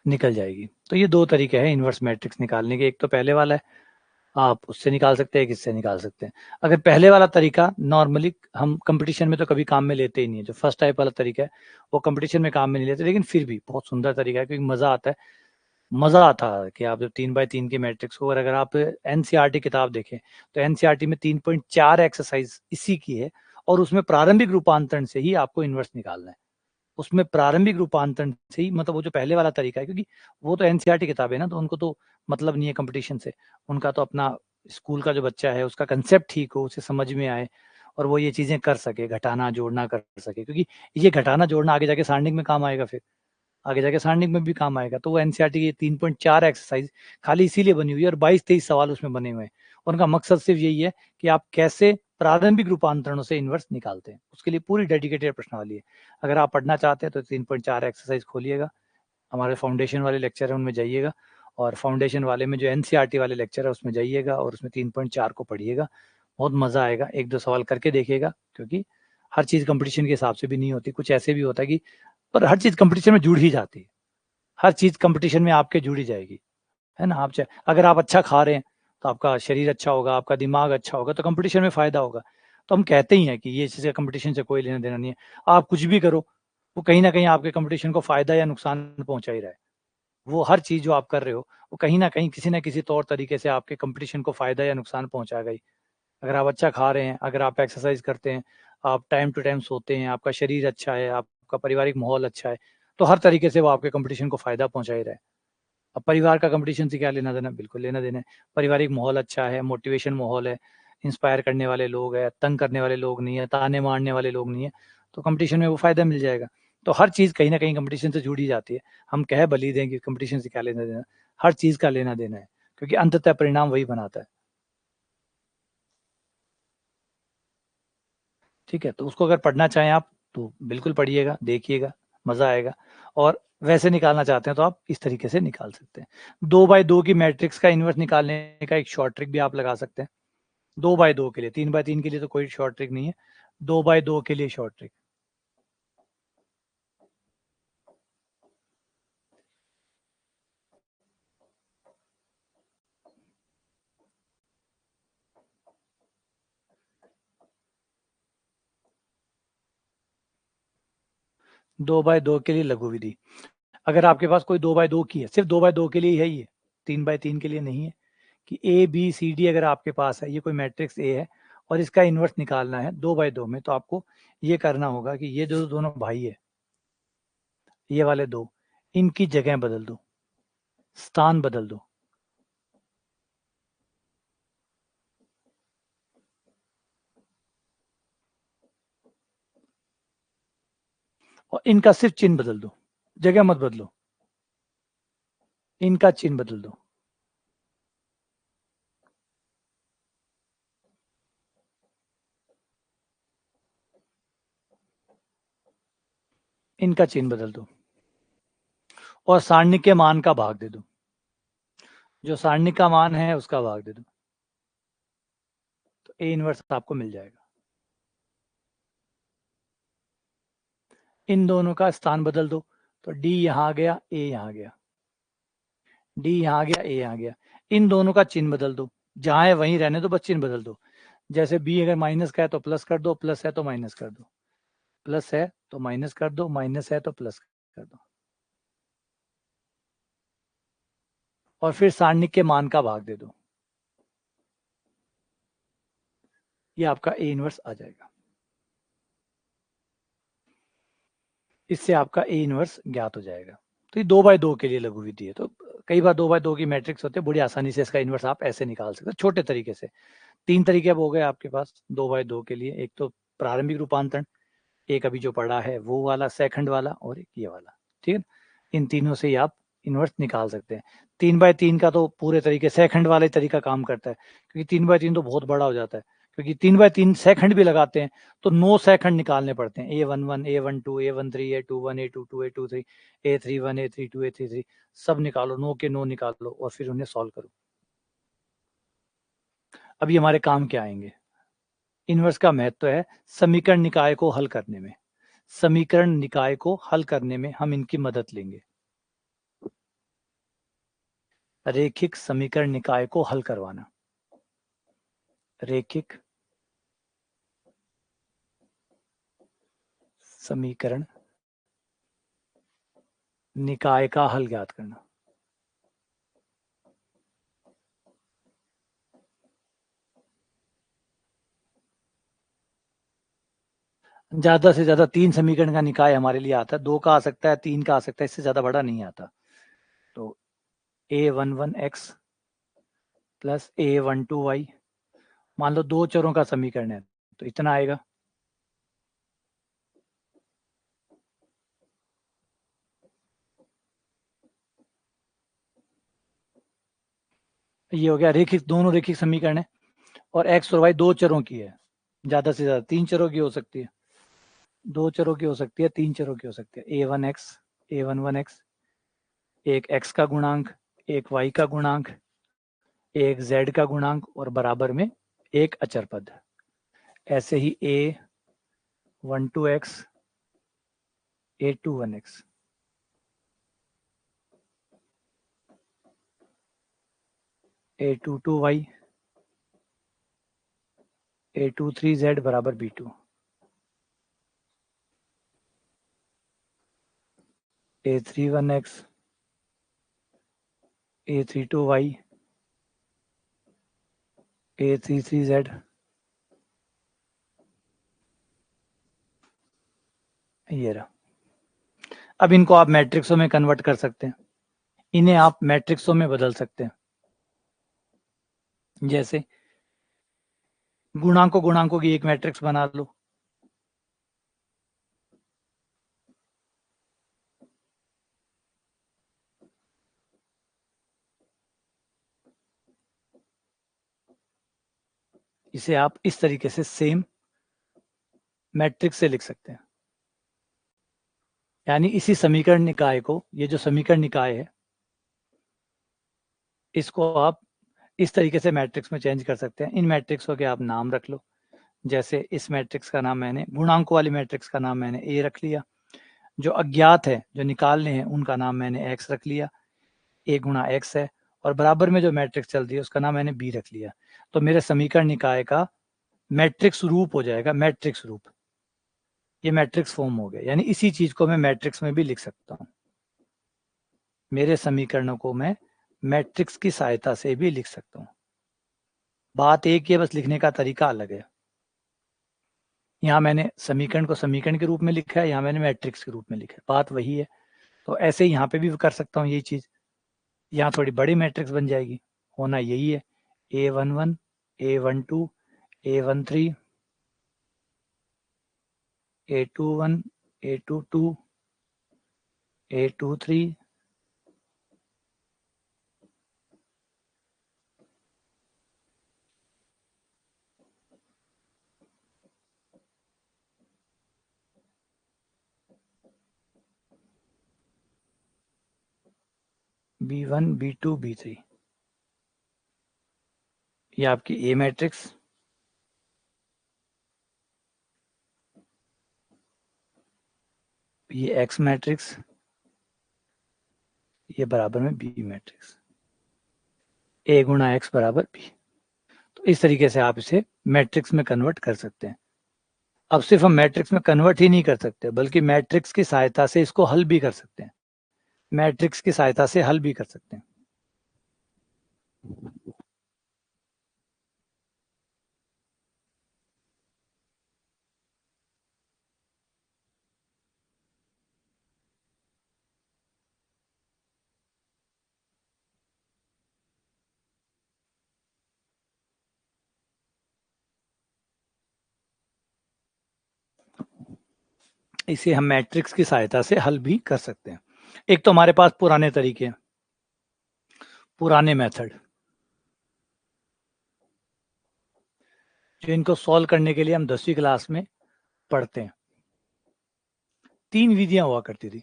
निकल जाएगी। तो ये 2 तरीके हैं इनवर्स मैट्रिक्स निकालने के। एक तो पहले वाला है, आप उससे निकाल सकते हैं, किससे निकाल सकते हैं। अगर पहले वाला तरीका नॉर्मली हम कंपटीशन में तो कभी काम में लेते ही नहीं है, जो फर्स्ट टाइप वाला तरीका है वो कंपटीशन में काम में नहीं लेते, लेकिन फिर भी बहुत सुंदर तरीका है, क्योंकि मजा आता है। मजा आता है कि आप जब 3x3 की मैट्रिक्स को, और अगर आप NCERT किताब देखें तो NCERT में 3.4 एक्सरसाइज इसी की है, और उसमें प्रारंभिक रूपांतरण से ही आपको इनवर्स निकालना है। उसमें प्रारंभिक रूपांतरण से ही, मतलब वो जो पहले वाला तरीका है, क्योंकि वो तो NCERT किताब है ना, तो उनको तो मतलब नहीं है कंपटीशन से। उनका तो अपना स्कूल का जो बच्चा है उसका कंसेप्ट ठीक हो, उसे समझ में आए, और वो ये चीजें कर सके, घटाना जोड़ना कर सके, क्योंकि ये घटाना जोड़ना आगे जाके सारणिक में काम आएगा, फिर आगे जाके सारणिक में भी काम आएगा। तो वो NCERT की 3.4 एक्सरसाइज खाली इसीलिए बनी हुई है, और 22-23 सवाल उसमें बने हुए हैं। उनका मकसद सिर्फ यही है कि आप कैसे प्रारंभिक रूपांतरणों से इनवर्स निकालते हैं। उसके लिए पूरी डेडिकेटेड प्रश्नावली है। अगर आप पढ़ना चाहते हैं तो 3.4 एक्सरसाइज खोलिएगा, हमारे फाउंडेशन वाले लेक्चर है उनमें जाइएगा, और फाउंडेशन वाले में जो एनसीईआरटी वाले लेक्चर है उसमें जाइएगा और उसमें 3.4 को पढ़िएगा। बहुत मजा आएगा, एक दो सवाल करके देखिएगा, क्योंकि हर चीज कंपटीशन के हिसाब से भी नहीं होती, कुछ ऐसे भी होता है कि, पर हर चीज कंपटीशन में जुड़ ही जाती है, हर चीज कंपटीशन में आपके जुड़ी जाएगी, है ना। आप चाहे अगर आप अच्छा खा रहे हैं तो आपका शरीर अच्छा होगा, आपका दिमाग अच्छा होगा, तो कंपटीशन में फायदा होगा। तो हम कहते ही हैं कि ये चीज़ कंपटीशन से कोई लेना देना नहीं है। आप कुछ भी करो, वो कहीं ना कहीं आपके कंपटीशन को फायदा या नुकसान पहुंचा ही रहा है। वो हर चीज जो आप कर रहे हो वो कहीं ना कहीं किसी ना किसी तौर तरीके से आपके कंपटीशन को फायदा या नुकसान पहुंचा गई। अगर आप अच्छा खा रहे हैं, अगर आप एक्सरसाइज करते हैं, आप टाइम टू टाइम सोते हैं, आपका शरीर अच्छा है, आपका पारिवारिक माहौल अच्छा है, तो हर तरीके से वो आपके कंपटीशन को फायदा पहुंचा ही रहा है। अब परिवार का कंपटीशन से क्या लेना देना, बिल्कुल लेना देना है। पारिवारिक माहौल अच्छा है, मोटिवेशन माहौल है, इंस्पायर करने वाले लोग हैं, तंग करने वाले लोग नहीं है, ताने मारने वाले लोग नहीं है, तो कंपटीशन में वो फायदा मिल जाएगा। तो हर चीज कहीं ना कहीं कंपटीशन से जुड़ी जाती है। हम कह भली दें कि कंपटीशन से क्या लेना देना, हर चीज का लेना देना है, क्योंकि अंततः परिणाम वही बनाता है। ठीक है, तो उसको अगर पढ़ना चाहें आप तो बिल्कुल पढ़िएगा, देखिएगा, मजा आएगा। और वैसे निकालना चाहते हैं तो आप इस तरीके से निकाल सकते हैं। 2x2 की मैट्रिक्स का इन्वर्स निकालने का एक शॉर्ट ट्रिक भी आप लगा सकते हैं। 2x2 के लिए, 3x3 के लिए तो कोई शॉर्ट ट्रिक नहीं है, 2x2 के लिए शॉर्ट ट्रिक। दो बाय दो के लिए लघु विधि, अगर आपके पास कोई 2x2 की है, सिर्फ 2x2 के लिए है ये, 3x3 के लिए नहीं है, कि ए बी सी डी अगर आपके पास है, ये कोई मैट्रिक्स ए है और इसका इन्वर्स निकालना है 2x2 में, तो आपको ये करना होगा कि ये जो दोनों भाई है, ये वाले दो, इनकी जगह बदल दो, स्थान बदल दो, और इनका सिर्फ चिन्ह बदल दो, जगह मत बदलो, इनका चिन्ह बदल दो। इनका चिन्ह बदल दो और सारणिक के मान का भाग दे दो, जो सारणिक का मान है उसका भाग दे दो, तो ए इनवर्स आपको मिल जाएगा। इन दोनों का स्थान बदल दो, तो डी यहां आ गया, ए यहां गया, डी यहां गया, ए यहां गया। इन दोनों का चिन्ह बदल दो, जहां है वहीं रहने दो, बस चिन्ह बदल दो। जैसे बी अगर माइनस का है तो प्लस कर दो, प्लस है तो माइनस कर दो, प्लस है तो माइनस कर दो, माइनस है तो प्लस कर दो, और फिर सारणिक के मान का भाग दे दो, ये आपका ए इनवर्स आ जाएगा। इससे आपका ए इनवर्स ज्ञात हो जाएगा। तो ये 2x2 के लिए लघु विधि है। तो कई बार 2x2 की मैट्रिक्स होते हैं, बड़ी आसानी से इसका इनवर्स आप ऐसे निकाल सकते हैं, छोटे तरीके से। 3 तरीके अब हो गए आपके पास 2x2 के लिए, एक तो प्रारंभिक रूपांतरण, एक अभी जो पढ़ा है वो वाला सेकंड वाला, और एक ये वाला। ठीक है, इन तीनों से ही आप इनवर्स निकाल सकते हैं। 3x3 का तो पूरे तरीके सेकंड वाले तरीका काम करता है, क्योंकि 3x3 तो बहुत बड़ा हो जाता है, क्योंकि 3x3 सेकंड भी लगाते हैं तो 9 सेकंड निकालने पड़ते हैं। A11, A12, A13, A21, A22, A23, A31, A32, A33, सब निकालो, 9 के 9 निकालो और फिर उन्हें सॉल्व करो। अभी हमारे काम क्या आएंगे, इनवर्स का महत्व है समीकरण निकाय को हल करने में, समीकरण निकाय को हल करने में हम इनकी मदद लेंगे। रेखिक समीकरण निकाय को हल करवाना, रेखिक समीकरण निकाय का हल ज्ञात करना। ज्यादा से ज्यादा 3 समीकरण का निकाय हमारे लिए आता है, 2 का आ सकता है, 3 का आ सकता है, इससे ज्यादा बड़ा नहीं आता। तो A11x प्लस A12y, मान लो 2 चरों का समीकरण है तो इतना आएगा। ये हो गया रेखिक, दोनों रेखिक समीकरण है, और x और y 2 चरों की है, ज्यादा से ज्यादा 3 चरों की हो सकती है, 2 चरों की हो सकती है, 3 चरों की हो सकती है। a1x, a11x, एक x का गुणांक, एक y का गुणांक, एक z का गुणांक और बराबर में एक अचर पद। ऐसे ही a12x, a21x, a22y, a23z बराबर b2, a31x, a32y, a33z, ये रहा। अब इनको आप मैट्रिक्सों में कन्वर्ट कर सकते हैं, इन्हें आप मैट्रिक्सों में बदल सकते हैं। जैसे गुणांकों की एक मैट्रिक्स बना लो, इसे आप इस तरीके से सेम मैट्रिक्स से लिख सकते हैं। यानी इसी समीकरण निकाय को, ये जो समीकरण निकाय है, इसको आप इस तरीके से मैट्रिक्स में चेंज कर सकते हैं। इन मैट्रिक्सों के आप नाम रख लो। जैसे इस मैट्रिक्स का नाम मैंने, गुणांकों वाली मैट्रिक्स का नाम मैंने ए रख लिया, जो अज्ञात है, जो निकालने हैं, उनका नाम मैंने एक्स रख लिया, ए गुणा एक्स है, और बराबर में जो मैट्रिक्स चल रही है उसका नाम मैंने बी रख लिया। तो मेरे समीकरण निकाय का मैट्रिक्स रूप हो जाएगा, मैट्रिक्स रूप। ये मैट्रिक्स फॉर्म हो गया। यानी इसी चीज को मैं मैट्रिक्स में भी लिख सकता हूँ। मेरे समीकरणों को मैं मैट्रिक्स की सहायता से भी लिख सकता हूँ। बात एक ही है, बस लिखने का तरीका अलग है। यहाँ मैंने समीकरण को समीकरण के रूप में लिखा है, यहाँ मैंने मैट्रिक्स के रूप में लिखा है, बात वही है। तो ऐसे ही यहाँ पे भी कर सकता हूँ यही चीज। यहाँ थोड़ी बड़ी मैट्रिक्स बन जाएगी, होना यही है। a11, a12, a13, a21, a22, a23, b1, b2, b3, ये आपकी ए मैट्रिक्स, ये एक्स मैट्रिक्स, ये बराबर में बी मैट्रिक्स, ए गुणा एक्स बराबर बी। तो इस तरीके से आप इसे मैट्रिक्स में कन्वर्ट कर सकते हैं। अब सिर्फ हम मैट्रिक्स में कन्वर्ट ही नहीं कर सकते, बल्कि मैट्रिक्स की सहायता से इसको हल भी कर सकते हैं। मैट्रिक्स की सहायता से हल भी कर सकते हैं। इसे हम मैट्रिक्स की सहायता से हल भी कर सकते हैं। एक तो हमारे पास पुराने तरीके हैं, पुराने मेथड, जो इनको सॉल्व करने के लिए हम 10वीं क्लास में पढ़ते हैं। 3 विधियां हुआ करती थी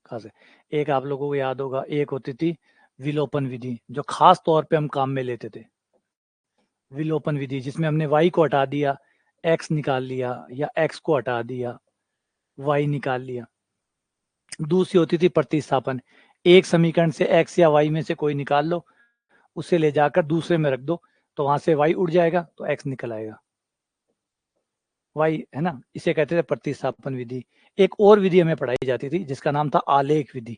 खास। एक आप लोगों को याद होगा, एक होती थी विलोपन विधि, जो खास तौर पे हम काम में लेते थे। विलोपन विधि जिसमें हमने y को हटा दिया, x निकाल लिया, या x को हटा दिया, y निकाल लिया। दूसरी होती थी प्रतिस्थापन, एक समीकरण से x या y में से कोई निकाल लो, उसे ले जाकर दूसरे में रख दो, तो वहां से y उड़ जाएगा, तो x निकल आएगा, y है ना। इसे कहते थे प्रतिस्थापन विधि। एक और विधि हमें पढ़ाई जाती थी जिसका नाम था आलेख विधि,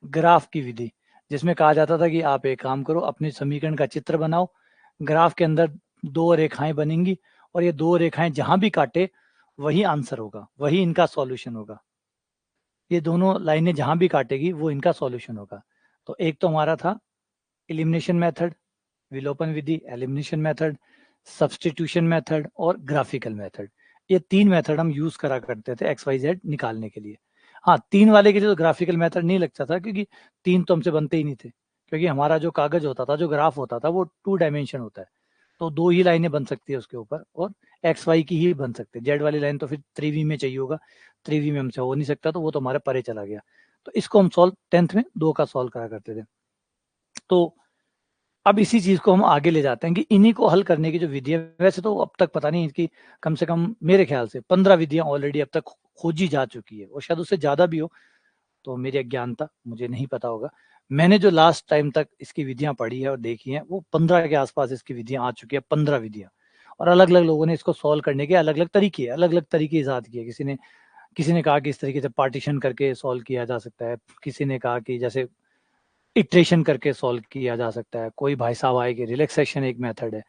ग्राफ की विधि, जिसमें कहा जाता था कि आप एक काम करो, अपने समीकरण का चित्र बनाओ, ग्राफ के अंदर 2 रेखाएं बनेंगी, और ये 2 रेखाएं जहां भी काटे वही आंसर होगा, वही इनका सॉल्यूशन होगा। ये दोनों लाइनें जहां भी काटेगी वो इनका सॉल्यूशन होगा। तो एक तो हमारा था एलिमिनेशन मेथड, विलोपन विधि, एलिमिनेशन मेथड, सब्स्टिट्यूशन मेथड और ग्राफिकल मेथड। ये 3 मेथड हम यूज करा करते थे XYZ निकालने के लिए। हाँ, 3 वाले के लिए तो ग्राफिकल मेथड नहीं लगता था, क्योंकि 3 तो हमसे बनते ही नहीं थे, क्योंकि हमारा जो कागज होता था, जो ग्राफ होता था, वो 2 डायमेंशन होता है। तो 2 ही लाइनें बन सकती है उसके ऊपर, और एक्स वाई की ही बन सकते हैं। जेड वाली लाइन तो फिर 3v में चाहिए होगा, 3v में हमसे हो नहीं सकता, तो वो तो हमारे परे चला गया। तो इसको हम सॉल्व 10th में 2 का सॉल्व करा करते थे। तो अब इसी चीज को हम आगे ले जाते हैं कि इन्हीं को हल करने की जो विधि है, वैसे तो अब तक पता नहीं कि कम से कम मेरे ख्याल से 15 विधियां ऑलरेडी अब तक खोजी जा चुकी है, और शायद उससे ज्यादा भी हो, तो मेरी अज्ञानता, मुझे नहीं पता होगा। मैंने जो लास्ट टाइम तक इसकी विधियां पढ़ी है और देखी है, वो 15 के आसपास इसकी विधियां आ चुकी है, 15 विधियां। और अलग अलग लोगों ने इसको सॉल्व करने के अलग अलग तरीके ईजाद किए। किसी ने कहा कि इस तरीके से पार्टीशन करके सॉल्व किया जा सकता है, किसी ने कहा कि जैसे इटरेशन करके सॉल्व किया जा सकता है, कोई भाई साहब आए कि रिलैक्सेशन एक मेथड है,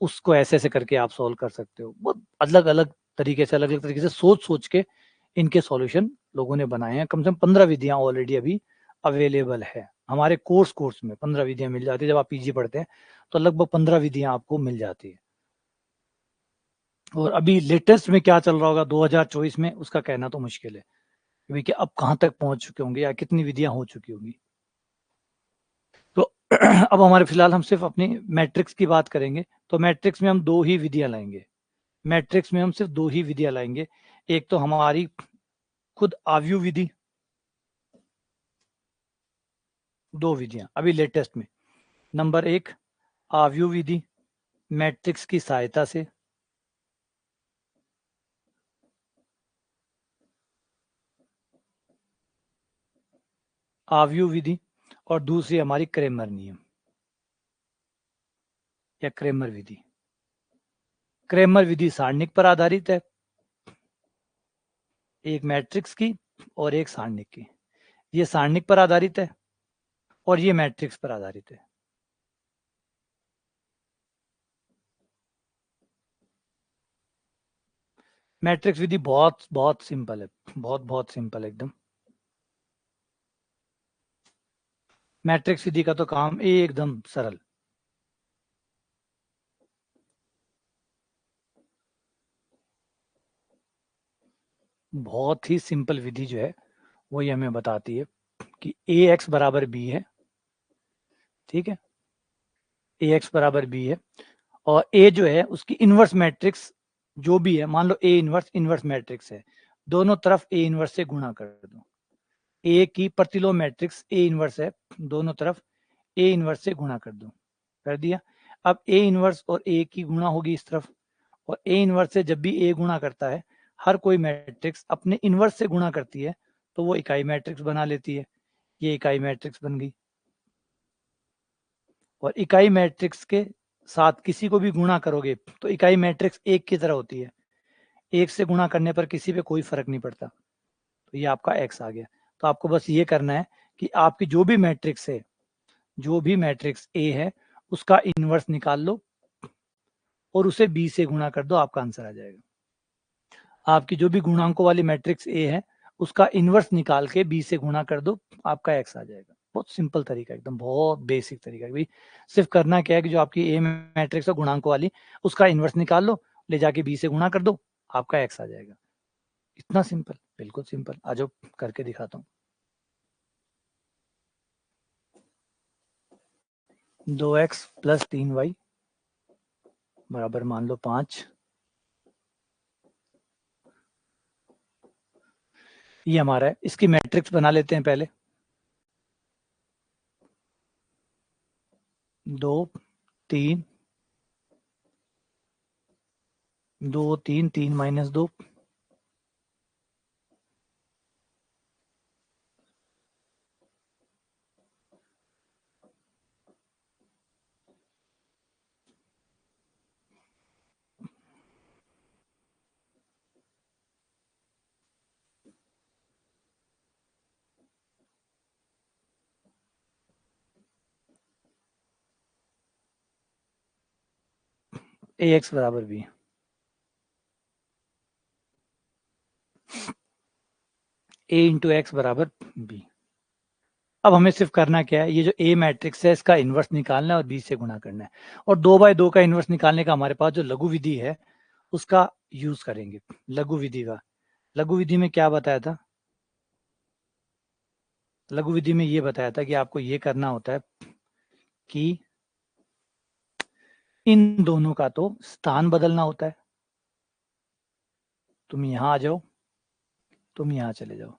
उसको ऐसे ऐसे करके आप सॉल्व कर सकते हो। बहुत अलग अलग तरीके से सोच सोच के इनके सॉल्यूशन लोगों ने बनाए हैं। कम से कम 15 विधियां ऑलरेडी अभी अवेलेबल है हमारे कोर्स में। 15 विधियां मिल जाती है, जब आप पीजी पढ़ते हैं तो लगभग 15 विधियां आपको मिल जाती है। और अभी लेटेस्ट में क्या चल रहा होगा 2024 में, उसका कहना तो मुश्किल है कि अब कहाँ तक पहुंच चुके होंगे या कितनी विधियां हो चुकी होंगी। तो अब हमारे फिलहाल हम सिर्फ अपनी मैट्रिक्स की बात करेंगे। तो मैट्रिक्स में हम 2 ही विधियां लाएंगे। मैट्रिक्स में हम सिर्फ 2 ही विधियां लाएंगे। एक तो हमारी खुद आव्यूह विधि, 2 विधियां अभी लेटेस्ट में। नंबर 1 आव्यूह विधि मैट्रिक्स की सहायता से, आव्यूह विधि, और दूसरी हमारी क्रेमर नियम या क्रेमर विधि। क्रेमर विधि सारणिक पर आधारित है, एक मैट्रिक्स की और एक सारणिक की। ये सारणिक पर आधारित है और ये मैट्रिक्स पर आधारित है। मैट्रिक्स विधि बहुत बहुत सिंपल है, बहुत सिंपल एकदम। मैट्रिक्स विधि का तो काम एकदम सरल। बहुत ही सिंपल विधि जो है वो ये हमें बताती है कि ए एक्स बराबर बी है। ठीक है, ए एक्स बराबर बी है, और ए जो है उसकी इनवर्स मैट्रिक्स जो भी है, मान लो ए इनवर्स इनवर्स मैट्रिक्स है, दोनों तरफ ए इनवर्स से गुणा कर दो। ए की प्रतिलोम मैट्रिक्स ए इनवर्स है, दोनों तरफ ए इनवर्स से गुणा कर दो। कर दिया। अब ए इनवर्स और ए की गुणा होगी इस तरफ, और ए इनवर्स से जब भी ए गुणा करता है, हर कोई मैट्रिक्स अपने इनवर्स से गुणा करती है तो वो इकाई मैट्रिक्स बना लेती है। ये इकाई मैट्रिक्स बन गई। और इकाई मैट्रिक्स के साथ किसी को भी गुणा करोगे तो इकाई मैट्रिक्स एक की तरह होती है, एक से गुणा करने पर किसी पे कोई फर्क नहीं पड़ता। तो ये आपका एक्स आ गया। तो आपको बस ये करना है कि आपकी जो भी मैट्रिक्स है, जो भी मैट्रिक्स ए है, उसका इनवर्स निकाल लो और उसे बी से गुणा कर दो, आपका आंसर आ जाएगा। आपकी जो भी गुणांकों वाली मैट्रिक्स ए है, उसका इनवर्स निकाल के बी से गुणा कर दो, आपका एक्स आ जाएगा। बहुत सिंपल तरीका, एकदम बहुत बेसिक तरीका है भाई। सिर्फ करना क्या है कि जो आपकी ए मैट्रिक्स है गुणांकों वाली, उसका इनवर्स निकाल लो, ले जाके बी से गुणा कर दो, आपका एक्स आ जाएगा। इतना सिंपल, बिल्कुल सिंपल। आ जाओ करके दिखाता हूँ। 2x प्लस 3y बराबर मान लो 5। ये हमारा है। इसकी मैट्रिक्स बना लेते हैं पहले। 2 3 2 3 3 माइनस 2, ए एक्स बराबर बी। ए इंटू एक्स बराबर बी। अब हमें सिर्फ करना क्या है, ये जो ए मैट्रिक्स है इसका इन्वर्स निकालना है और बी से गुणा करना है। और 2/2 का इन्वर्स निकालने का हमारे पास जो लघु विधि है उसका यूज करेंगे। लघु विधि का, लघु विधि में क्या बताया था, लघु विधि में ये बताया था कि आपको ये करना होता है कि इन दोनों का तो स्थान बदलना होता है। तुम यहां आ जाओ, तुम यहां चले जाओ।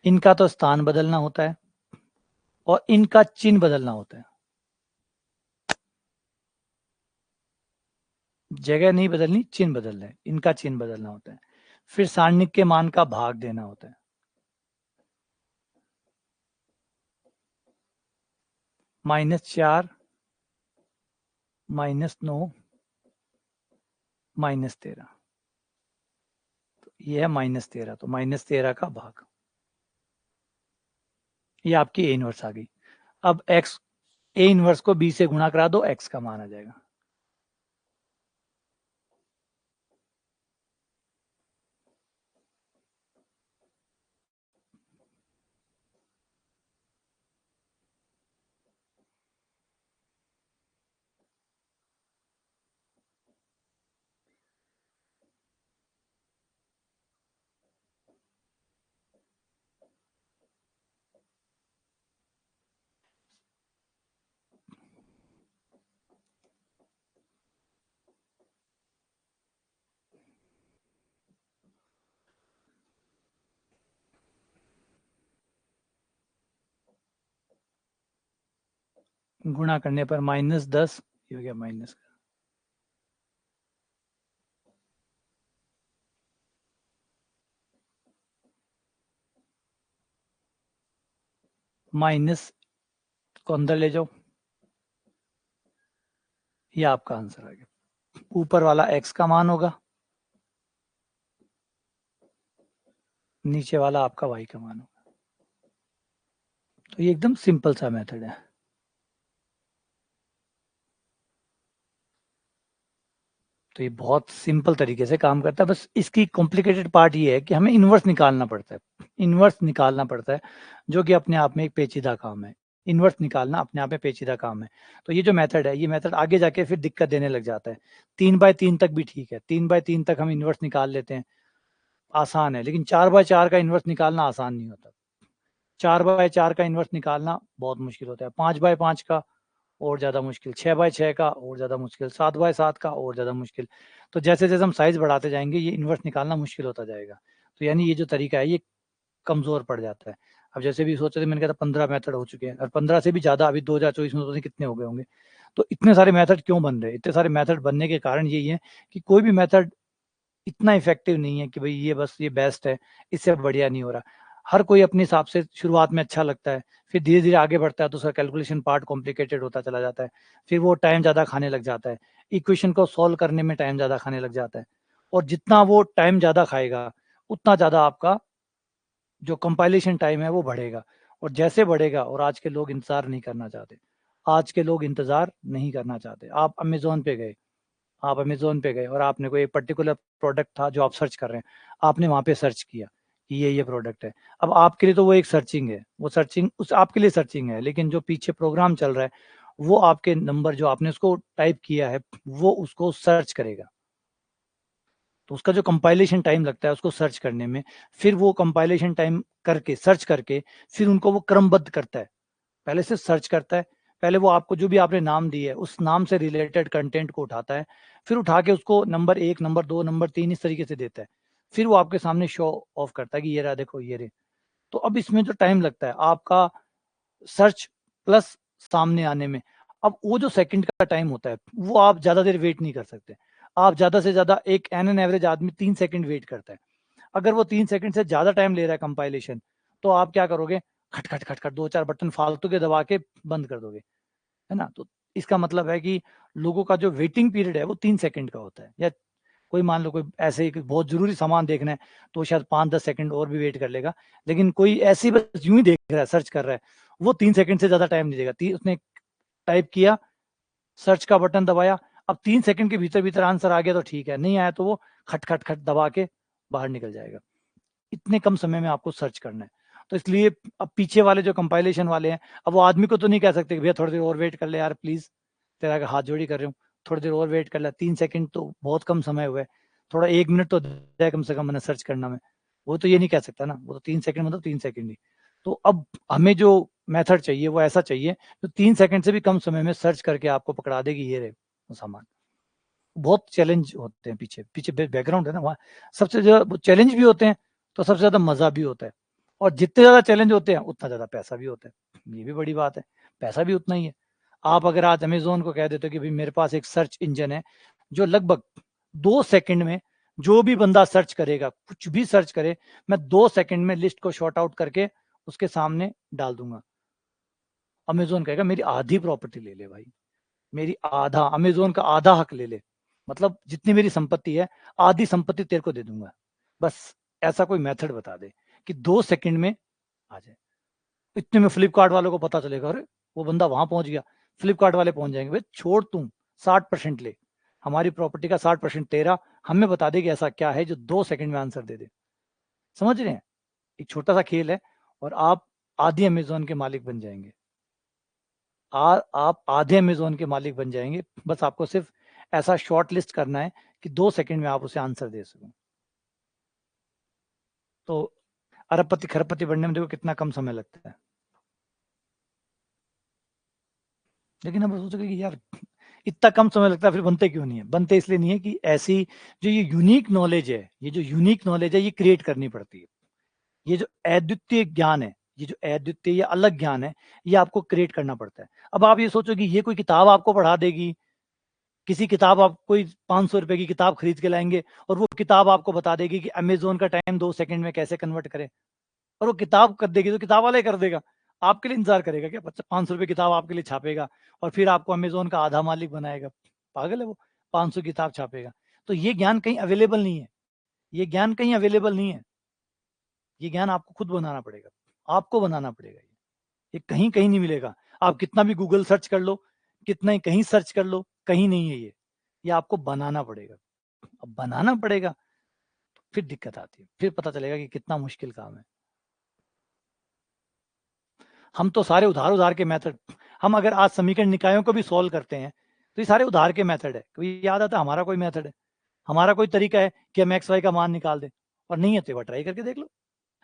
इनका तो स्थान बदलना होता है और इनका चिन्ह बदलना होता है। जगह नहीं बदलनी, चिन्ह बदलना है। इनका चिन्ह बदलना होता है। फिर सारणिक के मान का भाग देना होता है। -4, -9, -13। ये है -13, तो -13 का भाग। ये आपकी ए इनवर्स आ गई। अब एक्स, ए इनवर्स को बी से गुणा करा दो, एक्स का मान आ जाएगा। गुणा करने पर -10, ये हो गया माइनस माइनस को अंदर ले जाओ, ये आपका आंसर आ गया। ऊपर वाला एक्स का मान होगा, नीचे वाला आपका वाई का मान होगा। तो ये एकदम सिंपल सा मेथड है। तो ये बहुत सिंपल तरीके से काम करता है। बस इसकी कॉम्प्लिकेटेड पार्ट ये है कि हमें इन्वर्स निकालना पड़ता है। इन्वर्स निकालना पड़ता है, जो कि अपने आप में एक पेचीदा काम है। इन्वर्स निकालना अपने आप में पेचीदा काम है। तो ये जो मेथड है, ये मेथड आगे जाके फिर दिक्कत देने लग जाता है। 3/3 तक भी ठीक है, 3/3 तक हम इन्वर्स निकाल लेते हैं, आसान है। लेकिन 4/4 का इन्वर्स निकालना आसान नहीं होता। 4/4 का इन्वर्स निकालना बहुत मुश्किल होता है। 5/5 का और ज़्यादा मुश्किल, 6/6 का और ज़्यादा मुश्किल, 7/7 का और ज़्यादा मुश्किल। तो जैसे-जैसे हम साइज़ बढ़ाते जाएँगे, ये इन्वर्स निकालना मुश्किल होता जाएगा। तो यानी ये जो तरीका है, ये कमज़ोर पड़ जाता है। अब जैसे भी सोचा था, मैंने कहा था 15 मेथड हो चुके हैं और 15 से भी ज़्यादा अभी 2024 में पता नहीं कितने हो गए होंगे। तो इतने सारे मेथड क्यों बन रहे हैं? इतने सारे मेथड बनने के कारण यही है कि कोई भी मेथड इतना इफ़ेक्टिव नहीं है कि भई ये बस ये बेस्ट है, इससे बढ़िया नहीं हो रहा। हर कोई अपने हिसाब से शुरुआत में अच्छा लगता है, फिर धीरे-धीरे आगे बढ़ता है तो उसका कैलकुलेशन पार्ट कॉम्प्लिकेटेड होता चला जाता है। फिर वो टाइम ज़्यादा खाने लग जाता है। इक्वेशन को सॉल्व करने में टाइम ज़्यादा खाने लग जाता है। और जितना वो टाइम ज़्यादा खाएगा, उतना ज़्यादा आपका जो कंपाइलेशन टाइम है वो बढ़ेगा। और जैसे बढ़ेगा, और आज के लोग इंतज़ार नहीं करना चाहते। आज के लोग इंतज़ार नहीं करना चाहते। आप अमेज़न पे गए और आपने कोई एक पर्टिकुलर प्रोडक्ट था जो आप सर्च कर रहे हैं, आपने वहाँ पे सर्च किया कि ये प्रोडक्ट है। अब आपके लिए तो वो एक सर्चिंग है, वो सर्चिंग उस आपके लिए सर्चिंग है, लेकिन जो पीछे प्रोग्राम चल रहा है, वो आपके नंबर जो आपने उसको टाइप किया है, वो उसको सर्च करेगा। तो उसका जो कंपाइलेशन टाइम लगता है उसको सर्च करने में, फिर वो कंपाइलेशन टाइम करके, सर्च करके, फिर उनको वो क्रमबद्ध करता है। पहले से सर्च करता है, पहले वो आपको जो भी आपने नाम दी है, उस नाम से रिलेटेड कंटेंट को उठाता है, फिर उठा के उसको नंबर 1, नंबर 2, नंबर 3 इस तरीके से देता है। फिर वो आपके सामने शो ऑफ करता है कि ये रहा देखो ये रहे। तो अब इसमें जो टाइम लगता है आपका सर्च प्लस सामने आने में, अब वो जो सेकंड का टाइम होता है, वो आप ज़्यादा देर वेट नहीं कर सकते। आप ज़्यादा से ज़्यादा एक एन एन एवरेज आदमी 3 सेकंड वेट करता है। अगर वो 3 सेकंड से ज़्यादा टाइम ले रहा है कंपाइलेशन, तो आप क्या करोगे? खट, खट, खट, खट 2-4 बटन फालतू के दबा के बंद कर दोगे, है ना? तो इसका मतलब है कि लोगों का जो वेटिंग पीरियड है वो 3 सेकंड का होता है। या कोई मान लो कोई ऐसे ही कोई बहुत ज़रूरी सामान देखना है, तो शायद 5-10 सेकंड और भी वेट कर लेगा। लेकिन कोई ऐसे ही बस यूँ ही देख रहा है, सर्च कर रहा है, वो 3 सेकंड से ज़्यादा टाइम नहीं देगा। ती उसने टाइप किया, सर्च का बटन दबाया, अब 3 सेकंड के भीतर-भीतर आंसर आ गया तो ठीक है, नहीं आया तो वो खट, खट, खट दबा के बाहर निकल जाएगा। इतने कम समय में आपको सर्च करना है। तो इसलिए अब पीछे वाले जो कंपाइलेशन वाले हैं, अब वो आदमी को तो नहीं कह सकते कि भैया थोड़ी देर और वेट कर ले यार प्लीज़, तेरा हाथ जोड़ी कर रही हूँ, थोड़ी देर और वेट कर ले, 3 सेकंड तो बहुत कम समय हुआ है, थोड़ा 1 मिनट तो दे कम से कम मैंने सर्च करना में। वो तो ये नहीं कह सकता ना, वो तो 3 सेकंड मतलब 3 सेकंड ही। तो अब हमें जो मेथड चाहिए वो ऐसा चाहिए, जो 3 सेकंड से भी कम समय में सर्च करके आपको पकड़ा दे कि ये रहे वो सामान। बहुत चैलेंज होते हैं, पीछे पीछे बैकग्राउंड है ना, वहाँ सबसे ज्यादा चैलेंज भी होते हैं, तो सबसे ज्यादा मजा भी होता है। और जितने ज्यादा चैलेंज होते हैं उतना ज्यादा पैसा भी होता है, ये भी बड़ी बात है, पैसा भी उतना ही है। आप अगर आज अमेजोन को कह देते हो कि भाई मेरे पास एक सर्च इंजन है जो लगभग 2 सेकंड में जो भी बंदा सर्च करेगा, कुछ भी सर्च करे, मैं 2 सेकंड में लिस्ट को शॉर्ट आउट करके उसके सामने डाल दूंगा। अमेजोन कहेगा मेरी आधी प्रॉपर्टी ले ले भाई, मेरी आधा, अमेजोन का आधा हक ले ले, मतलब जितनी मेरी संपत्ति है आधी संपत्ति तेरे को दे दूंगा। बस ऐसा कोई मेथड बता दे कि 2 सेकंड में आ जाए। इतने में फ्लिपकार्ट वालों को पता चलेगा, अरे वो बंदा वहां पहुंच गया, फ्लिपकार्ट वाले पहुंच जाएंगे, भाई छोड़ तुम 60% ले, हमारी प्रॉपर्टी का 60% तेरा, हमें बता दे कि ऐसा क्या है जो 2 सेकंड में आंसर दे दे। समझ रहे हैं, एक छोटा सा खेल है और आप आधी अमेजोन के मालिक बन जाएंगे। आप आधे अमेजोन के मालिक बन जाएंगे, बस आपको सिर्फ ऐसा शॉर्ट लिस्ट करना है कि 2 सेकंड में आप उसे आंसर दे सको। तो अरबपति खरबपति बनने में देखो कितना कम समय लगता है। लेकिन हम सोचोगे कि यार इतना कम समय लगता है, फिर बनते क्यों नहीं है? बनते इसलिए नहीं है कि ऐसी जो ये यूनिक नॉलेज है, ये जो यूनिक नॉलेज है ये क्रिएट करनी पड़ती है। ये जो अद्वितीय ज्ञान है, ये जो अद्वितीय या अलग ज्ञान है, ये आपको क्रिएट करना पड़ता है। अब आप ये सोचो कि ये कोई किताब आपको पढ़ा देगी, किसी किताब, आप कोई 500 रुपए की किताब खरीद के लाएंगे और वो किताब आपको बता देगी कि अमेजोन का टाइम 2 सेकंड में कैसे कन्वर्ट करें, और वो किताब कर देगी तो किताब वाला ही कर देगा, आपके लिए इंतजार करेगा क्या? 500 रुपए किताब आपके लिए छापेगा और फिर आपको अमेजोन का आधा मालिक बनाएगा? पागल है वो, 500 किताब छापेगा। तो ये ज्ञान कहीं अवेलेबल नहीं है, ये ज्ञान कहीं अवेलेबल नहीं है, ये ज्ञान आपको खुद बनाना पड़ेगा, आपको बनाना पड़ेगा। ये कहीं कहीं नहीं मिलेगा, आप कितना भी गूगल सर्च कर लो, कितना ही कहीं सर्च कर लो, कहीं नहीं है ये आपको बनाना पड़ेगा। अब बनाना पड़ेगा, फिर दिक्कत आती है, फिर पता चलेगा कि कितना मुश्किल काम है। हम तो सारे उधार उधार के मेथड, हम अगर आज समीकरण निकायों को भी सॉल्व करते हैं तो ये सारे उधार के मेथड है। कोई याद आता हमारा कोई मेथड है, हमारा कोई तरीका है कि हम एक्स वाई का मान निकाल दें? और नहीं है तो एक बार ट्राई करके देख लो,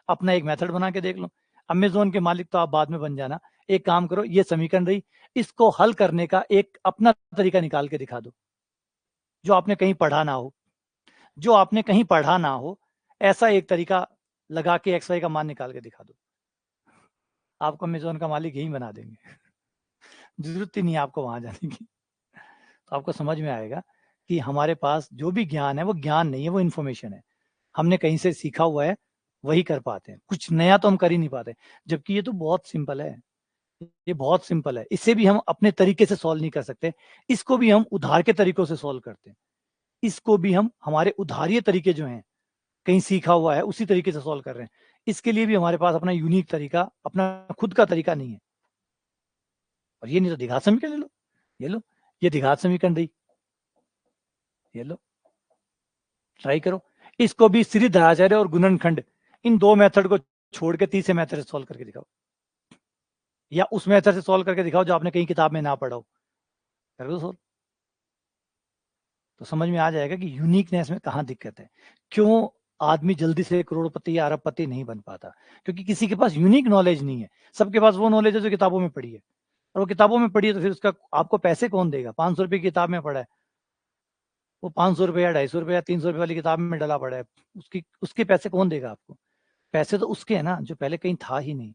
अपना एक मेथड बना के देख लो। अमेजोन के मालिक तो आप बाद में बन जाना, एक काम करो, ये समीकरण रही, इसको हल करने का एक अपना तरीका निकाल के दिखा दो, जो आपने कहीं पढ़ा ना हो, जो आपने कहीं पढ़ा ना हो, ऐसा एक तरीका लगा के एक्स वाई का मान निकाल के दिखा दो, आपको अमेजोन का मालिक यही बना देंगे। जरूरत ही नहीं है आपको वहां जाने की। तो आपको समझ में आएगा कि हमारे पास जो भी ज्ञान है वो ज्ञान नहीं है, वो इन्फॉर्मेशन है, हमने कहीं से सीखा हुआ है, वही कर पाते हैं, कुछ नया तो हम कर ही नहीं पाते। जबकि ये तो बहुत सिंपल है, ये बहुत सिंपल है, इसे भी हम अपने तरीके से सॉल्व नहीं कर सकते, इसको भी हम उधार के तरीकों से सॉल्व करते हैं, इसको भी हम हमारे उधारीय तरीके जो हैं, कहीं सीखा हुआ है उसी तरीके से सॉल्व कर रहे हैं। इसके लिए भी हमारे पास अपना यूनिक तरीका, अपना खुद का तरीका नहीं है। और ये नहीं तो द्विघात समीकरण ले लो, ये लो, ये द्विघात समीकरण रही, ये लो, ट्राई करो। इसको भी सीधी धाराचार्य और गुणनखंड, इन दो मेथड को छोड़ के तीसरे मेथड से सॉल्व करके दिखाओ, या उस मेथड से सॉल्व करके दिखाओ जो आपने कहीं किताब में ना पढ़ा हो, कर दो सॉल्व। तो समझ में आ जाएगा कि यूनिकनेस में कहाँ दिक्कत है, क्यों आदमी जल्दी से करोड़पति या अरबपति नहीं बन पाता, क्योंकि किसी के पास यूनिक नॉलेज नहीं है। सबके पास वो नॉलेज है जो किताबों में पढ़ी है, और वो किताबों में पढ़ी है तो फिर उसका आपको पैसे कौन देगा? 500 रुपए की किताब में पढ़ा है, वो 500 रुपए या 250 रुपए या 300 रुपए वाली किताब में डला पड़ा है, उसकी उसके पैसे कौन देगा आपको? पैसे तो उसके है ना जो पहले कहीं था ही नहीं,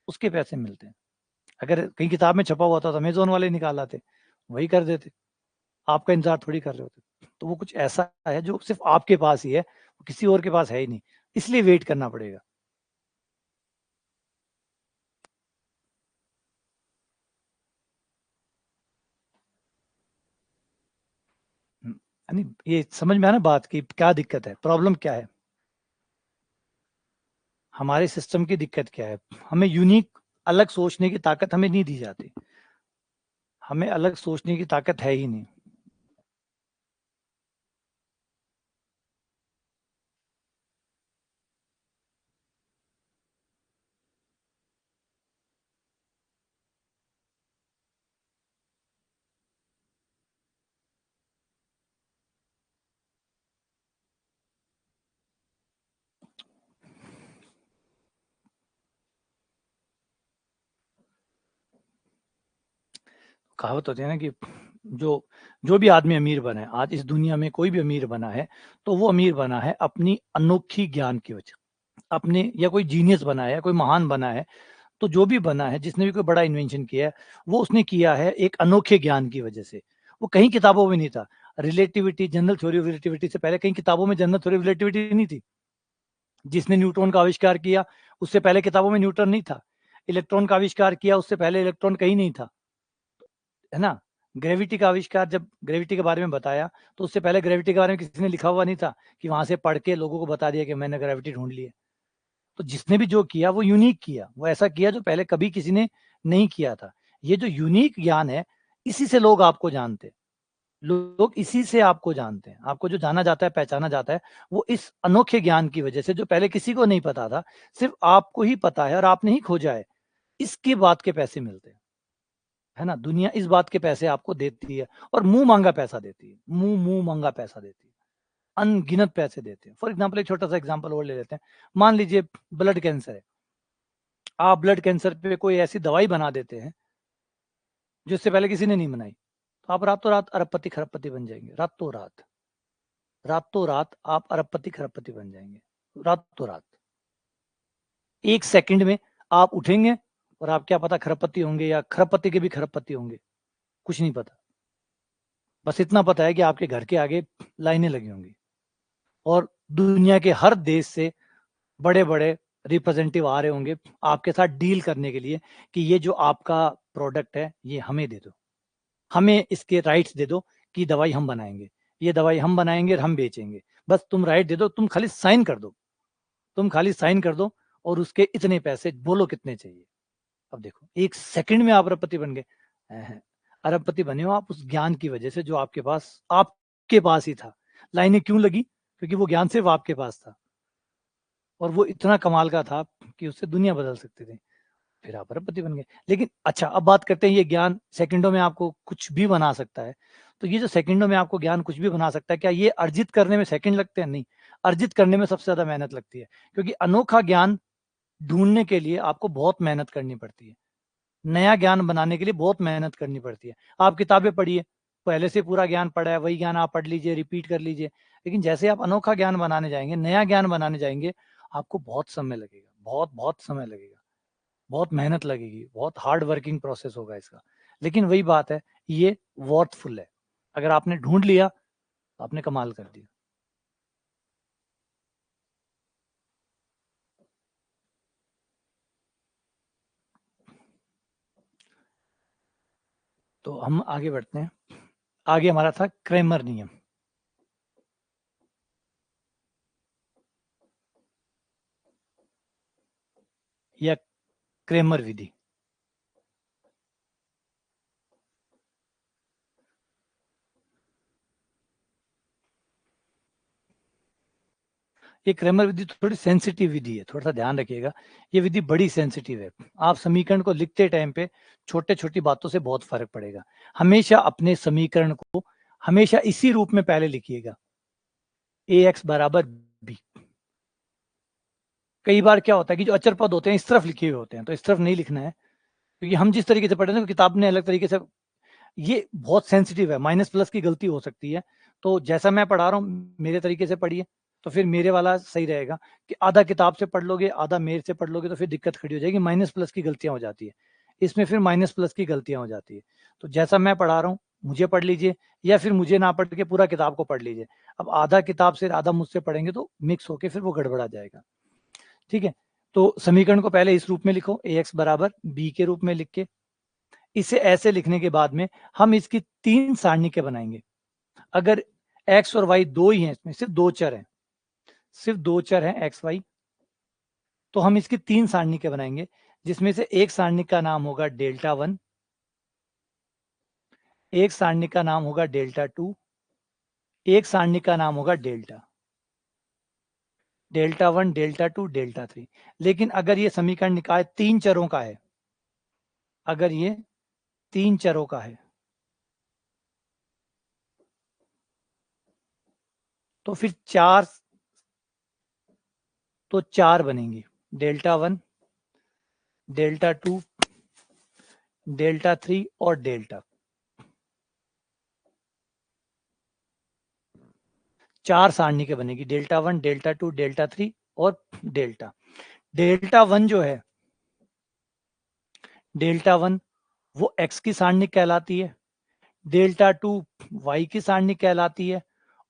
उसके पैसे मिलते हैं। अगर कहीं किताब में छपा हुआ था तो अमेजोन वाले निकाल आते, वही कर देते, आपका इंतजार थोड़ी कर रहे होते। तो वो कुछ ऐसा है जो सिर्फ आपके पास ही है, किसी और के पास है ही नहीं, इसलिए वेट करना पड़ेगा। यानी ये समझ में आना बात की क्या दिक्कत है, प्रॉब्लम क्या है, हमारे सिस्टम की दिक्कत क्या है? हमें यूनिक अलग सोचने की ताकत हमें नहीं दी जाती, हमें अलग सोचने की ताकत है ही नहीं। कहावत होती है ना कि जो भी आदमी अमीर बना है आज इस दुनिया में, कोई भी अमीर बना है तो वो अमीर बना है अपनी अनोखी ज्ञान की वजह, अपने, या कोई जीनियस बना है, कोई महान बना है, तो जो भी बना है, जिसने भी कोई बड़ा इन्वेंशन किया है, वो उसने किया है एक अनोखे ज्ञान की वजह से। वो कहीं किताबों में नहीं था। Relativity, general theory of relativity से पहले कहीं किताबों में जनरल थ्योरी ऑफ रिलेटिविटी नहीं थी। जिसने न्यूट्रॉन का आविष्कार किया उससे पहले किताबों में न्यूटन नहीं था। इलेक्ट्रॉन का आविष्कार किया उससे पहले इलेक्ट्रॉन कहीं नहीं था, है ना। ग्रेविटी का आविष्कार, जब ग्रेविटी के बारे में बताया तो उससे पहले ग्रेविटी के बारे में किसी ने लिखा हुआ नहीं था कि वहां से पढ़ के लोगों को बता दिया कि मैंने ग्रेविटी ढूंढ ली है। तो जिसने भी जो किया वो यूनिक किया, वो ऐसा किया जो पहले कभी किसी ने नहीं किया था। ये जो यूनिक ज्ञान है, इसी से लोग आपको जानते हैं। लोग इसी से आपको जानते हैं। आपको जो जाना जाता है, पहचाना जाता है, वो इस अनोखे ज्ञान की वजह से, जो पहले किसी को नहीं पता था, सिर्फ आपको ही पता है और आपने ही खोजा है। इसके बात के पैसे मिलते हैं, है ना। दुनिया इस बात के पैसे आपको देती है, और मुंह मांगा पैसा देती है, मुंह मुंह मांगा पैसा देती है, अनगिनत पैसे देते हैं। फॉर एग्जाम्पल, एक छोटा सा एग्जाम्पल और ले लेते हैं। मान लीजिए ब्लड कैंसर है, आप ब्लड कैंसर पे कोई ऐसी दवाई बना देते हैं जिससे पहले किसी ने नहीं बनाई, तो आप रातों रात अरबपति खरबपति बन जाएंगे। रातों रात, रातों रात आप अरबपति खरबपति बन जाएंगे। रातों रात, एक सेकंड में आप उठेंगे और आप क्या पता खरबपति होंगे या खरबपति के भी खरबपति होंगे, कुछ नहीं पता। बस इतना पता है कि आपके घर के आगे लाइनें लगी होंगी और दुनिया के हर देश से बड़े बड़े रिप्रेजेंटेटिव आ रहे होंगे आपके साथ डील करने के लिए कि ये जो आपका प्रोडक्ट है ये हमें दे दो, हमें इसके राइट्स दे दो कि दवाई हम बनाएंगे, ये दवाई हम बनाएंगे और हम बेचेंगे। बस तुम राइट दे दो, तुम खाली साइन कर दो, तुम खाली साइन कर दो, और उसके इतने पैसे बोलो कितने चाहिए। अब देखो, एक सेकंड में आप अरबपति बन गए। अरबपति बने हो आप उस ज्ञान की वजह से जो आपके पास ही था। लाइनें क्यों लगी? क्योंकि वो ज्ञान सिर्फ आपके पास था और वो इतना कमाल का था कि उससे दुनिया बदल सकती थी। फिर आप अरबपति बन गए। लेकिन अच्छा, अब बात करते हैं, ये ज्ञान सेकंडों में आपको कुछ भी बना सकता है। तो ये जो सेकंडों में आपको ज्ञान कुछ भी बना सकता है, क्या ये अर्जित करने में सेकंड लगते हैं? नहीं, अर्जित करने में सबसे ज्यादा मेहनत लगती है। क्योंकि अनोखा ज्ञान ढूंढने के लिए आपको बहुत मेहनत करनी पड़ती है। नया ज्ञान बनाने के लिए बहुत मेहनत करनी पड़ती है। आप किताबें पढ़िए, पहले से पूरा ज्ञान पढ़ा है, वही ज्ञान आप पढ़ लीजिए, रिपीट कर लीजिए। लेकिन जैसे आप अनोखा ज्ञान बनाने जाएंगे, नया ज्ञान बनाने जाएंगे, आपको बहुत समय लगेगा, बहुत बहुत समय लगेगा, बहुत मेहनत लगेगी, बहुत हार्ड वर्किंग प्रोसेस होगा इसका। लेकिन वही बात है, ये वर्थफुल है। अगर आपने ढूंढ लिया तो आपने कमाल कर दिया। तो हम आगे बढ़ते हैं। आगे हमारा था क्रेमर नियम या क्रेमर विधि। ये क्रेमर विधि थोड़ी सेंसिटिव विधि है, थोड़ा सा ध्यान रखिएगा। ये विधि बड़ी सेंसिटिव है। आप समीकरण को लिखते टाइम पे छोटे छोटी बातों से बहुत फर्क पड़ेगा। हमेशा अपने समीकरण को हमेशा इसी रूप में पहले लिखिएगा, ए एक्स बराबर बी। कई बार क्या होता है कि जो अचर पद होते हैं इस तरफ लिखे हुए होते हैं, तो इस तरफ नहीं लिखना है, क्योंकि हम जिस तरीके से पढ़ रहे हैं किताब ने अलग तरीके से। ये बहुत सेंसिटिव है, माइनस प्लस की गलती हो सकती है। तो जैसा मैं पढ़ा रहा हूँ मेरे तरीके से पढ़िए, तो फिर मेरे वाला सही रहेगा। कि आधा किताब से पढ़ लोगे, आधा मेरे से पढ़ लोगे, तो फिर दिक्कत खड़ी हो जाएगी, माइनस प्लस की गलतियां हो जाती है। इसमें फिर माइनस प्लस की गलतियां हो जाती है। तो जैसा मैं पढ़ा रहा हूँ मुझे पढ़ लीजिए, या फिर मुझे ना पढ़ के पूरा किताब को पढ़ लीजिए। अब आधा किताब से आधा मुझसे पढ़ेंगे तो मिक्स होके फिर वो गड़बड़ा जाएगा। ठीक है, तो समीकरण को पहले इस रूप में लिखो, ए एक्स बराबर बी के रूप में लिख के। इसे ऐसे लिखने के बाद में हम इसकी 3 सारणिकें बनाएंगे। अगर एक्स और वाई दो ही हैं, इसमें सिर्फ दो चर हैं, सिर्फ दो चर हैं एक्स वाई, तो हम इसकी 3 सारणिकें बनाएंगे। जिसमें से एक सारणिक का नाम होगा डेल्टा 1, एक सारणिक का नाम होगा डेल्टा 2, एक सारणिक का नाम होगा डेल्टा, डेल्टा 1, डेल्टा 2, डेल्टा 3। लेकिन अगर ये समीकरण निकाय 3 चरों का है, अगर ये 3 चरों का है, तो फिर चार बनेंगी, डेल्टा 1, डेल्टा 2, डेल्टा 3 और डेल्टा। 4 सारणी के बनेगी, डेल्टा 1, डेल्टा 2, डेल्टा 3 और डेल्टा। डेल्टा 1 जो है, डेल्टा 1 वो x की सारणी कहलाती है, डेल्टा 2 y की सारणी कहलाती है,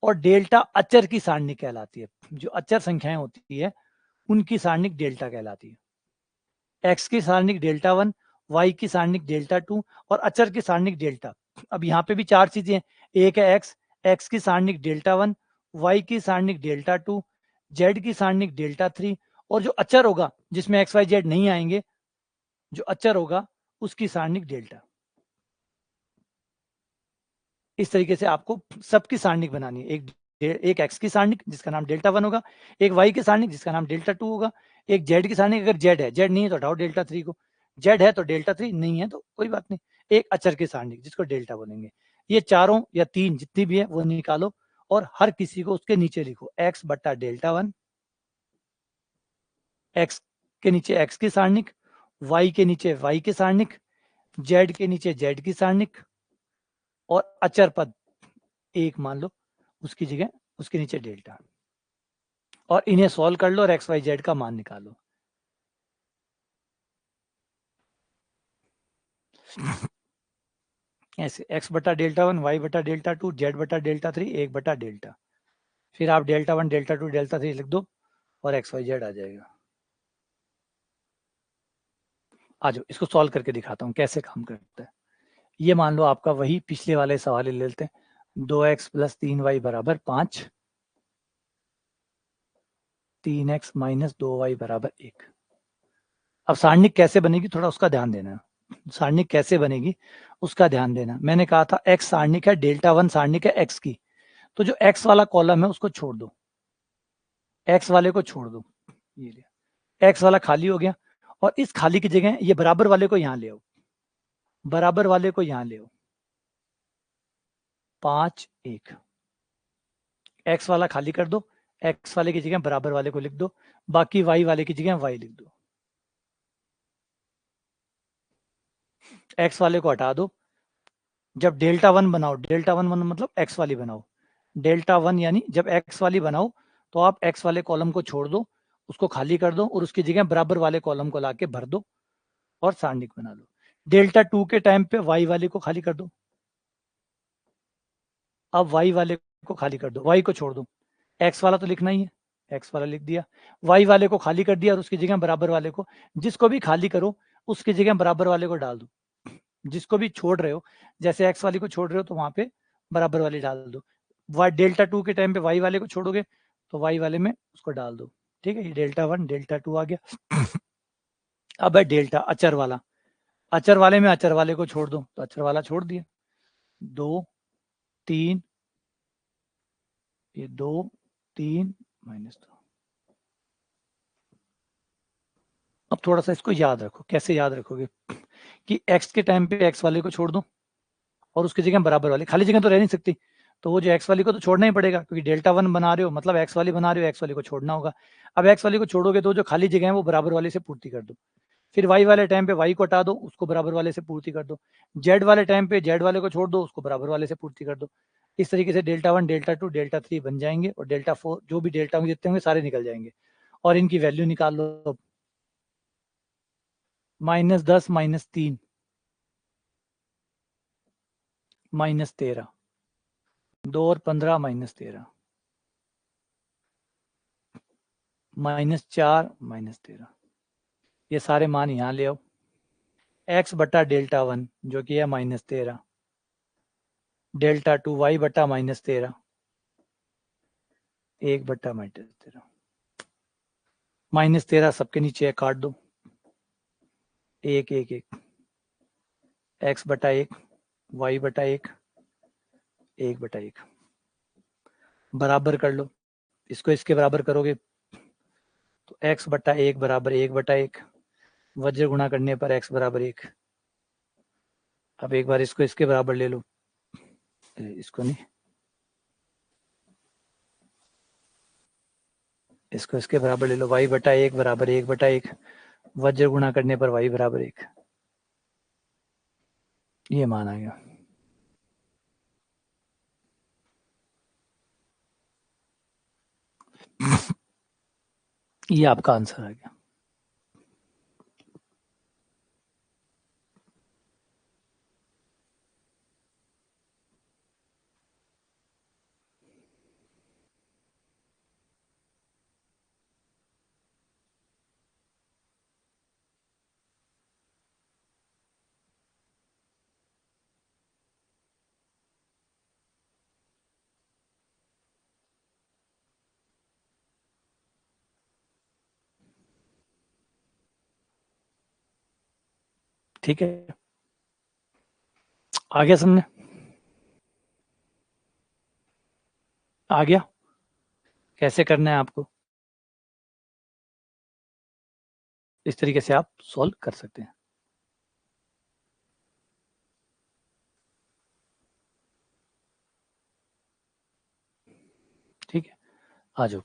और डेल्टा अचर की सारणी कहलाती है। जो अचर संख्याएं होती है उनकी सारणिक डेल्टा कहलाती है। x की सारणिक डेल्टा 1, y की सारणिक डेल्टा 2 और अचर की सारणिक डेल्टा। अब यहाँ पे भी 4 चीजें हैं, एक है x की सारणिक डेल्टा 1, y की सारणिक डेल्टा 2, z की सारणिक डेल्टा 3 और जो अचर होगा जिसमें x y z नहीं आएंगे, जो अचर होगा उसकी सारणिक डेल्टा। इस तरीके से आपको सबकी सारणिक बनानी है। एक x की सारणिक जिसका नाम डेल्टा 1 होगा, एक y की सारणिक जिसका नाम डेल्टा 2 होगा, एक z की सारणिक, अगर z है, z नहीं है तो हटाओ डेल्टा 3 को, z है तो डेल्टा 3, नहीं है तो कोई बात नहीं, एक अचर की सारणिक जिसको डेल्टा बोलेंगे। ये चारों या तीन जितनी भी है वो निकालो और हर किसी को उसके नीचे लिखो, x बट्टा डेल्टा 1, x के नीचे x की सारणिक, y के नीचे y की सारणिक, z के नीचे z की सारणिक और अचर पद एक मान लो, उसकी जगह उसके नीचे डेल्टा, और इन्हें सॉल्व कर लो और एक्स वाई जेड का मान निकालो। ऐसे x बटा डेल्टा 1, y बटा डेल्टा 2, z बटा डेल्टा 3, 1 बटा डेल्टा, फिर आप डेल्टा 1, डेल्टा 2, डेल्टा 3 लिख दो और एक्स वाई जेड आ जाएगा। आ जाओ इसको सॉल्व करके दिखाता हूँ कैसे काम करता है। ये मान लो आपका वही पिछले वाले सवाल ले लेते हैं, 2x प्लस 3y बराबर 5, 3x माइनस 2y बराबर 1। अब सारणिक कैसे बनेगी थोड़ा उसका ध्यान देना, सारणिक कैसे बनेगी उसका ध्यान देना। मैंने कहा था x सारणिक है, डेल्टा 1 सारणिक है x की, तो जो x वाला कॉलम है उसको छोड़ दो, x वाले को छोड़ दो, ये लिया, x वाला खाली हो गया, और इस खाली की जगह ये बराबर वाले को यहां ले आओ, बराबर वाले को यहां ले आओ, 5 1, x वाला खाली कर दो, x वाले की जगह बराबर वाले को लिख दो, बाकी y वाले की जगह y लिख दो, x वाले को हटा दो। जब डेल्टा 1 बनाओ, डेल्टा 1 मतलब x वाली बनाओ, डेल्टा 1 यानी जब x वाली बनाओ तो आप x वाले कॉलम को छोड़ दो, उसको खाली कर दो और उसकी जगह बराबर वाले कॉलम को लाके भर दो और सारणिक बना लो। डेल्टा 2 के टाइम पे y वाले को खाली कर दो, अब y वाले को खाली कर दो, y को छोड़ दो, x वाला तो लिखना ही है, x वाला लिख दिया, y वाले को खाली कर दिया और उसकी जगह बराबर वाले को, जिसको भी खाली करो उसकी जगह बराबर वाले को डाल दो, जिसको भी छोड़ रहे हो, जैसे x वाली को छोड़ रहे हो तो वहां पे बराबर वाले डाल दो, डेल्टा 2 के टाइम पे y वाले को छोड़ोगे तो y वाले में उसको डाल दो। ठीक है, ये डेल्टा 1 डेल्टा 2 आ गया। अब है डेल्टा अचर वाला, अचर वाले में अचर वाले को छोड़ दो, तो अचर वाला छोड़ दिया, 2 3, ये 2 3 -2। अब थोड़ा सा इसको याद रखो, कैसे याद रखोगे कि x के टाइम पे x वाले को छोड़ दो और उसकी जगह बराबर वाले, खाली जगह तो रह नहीं सकती, तो वो जो x वाली को तो छोड़ना ही पड़ेगा क्योंकि डेल्टा 1 बना रहे हो मतलब x वाली बना रहे हो, x वाली को छोड़ना होगा। अब x वाली को छोड़ोगे तो जो खाली जगह है वो बराबर वाले से पूर्ति कर दो, फिर y वाले टाइम पे y को हटा दो, उसको बराबर वाले से पूर्ति कर दो, z वाले टाइम पे z वाले को छोड़ दो, उसको बराबर वाले से पूर्ति कर दो। इस तरीके से डेल्टा 1 डेल्टा 2 डेल्टा 3 बन जाएंगे और डेल्टा 4 जो भी डेल्टा होंगे जितने होंगे सारे निकल जाएंगे और इनकी वैल्यू निकाल लो। -10 -3 -13, 2 और 15 -13, -4 -13, ये सारे मान यहाँ ले आओ, x बटा डेल्टा 1 जो कि है -13, डेल्टा 2 y बटा -13, 1 बटा -13, -13 सबके नीचे है, काट दो, 1 1 1, x बटा 1, y बटा 1, 1 बटा 1, बराबर कर लो, इसको इसके बराबर करोगे तो x बटा 1 बराबर 1 बटा 1, वज्र गुणा करने पर x बराबर 1। अब एक बार इसको इसके बराबर ले लो, इसको नहीं, इसको इसके बराबर ले लो, y बटा 1 बराबर 1 बटा 1, वज्र गुणा करने पर y बराबर 1, ये मान आ गया। ये आपका आंसर आ गया। ठीक है, आ गया समझे? आ गया? कैसे करना है आपको, इस तरीके से आप सॉल्व कर सकते हैं। ठीक है, आ जाओ।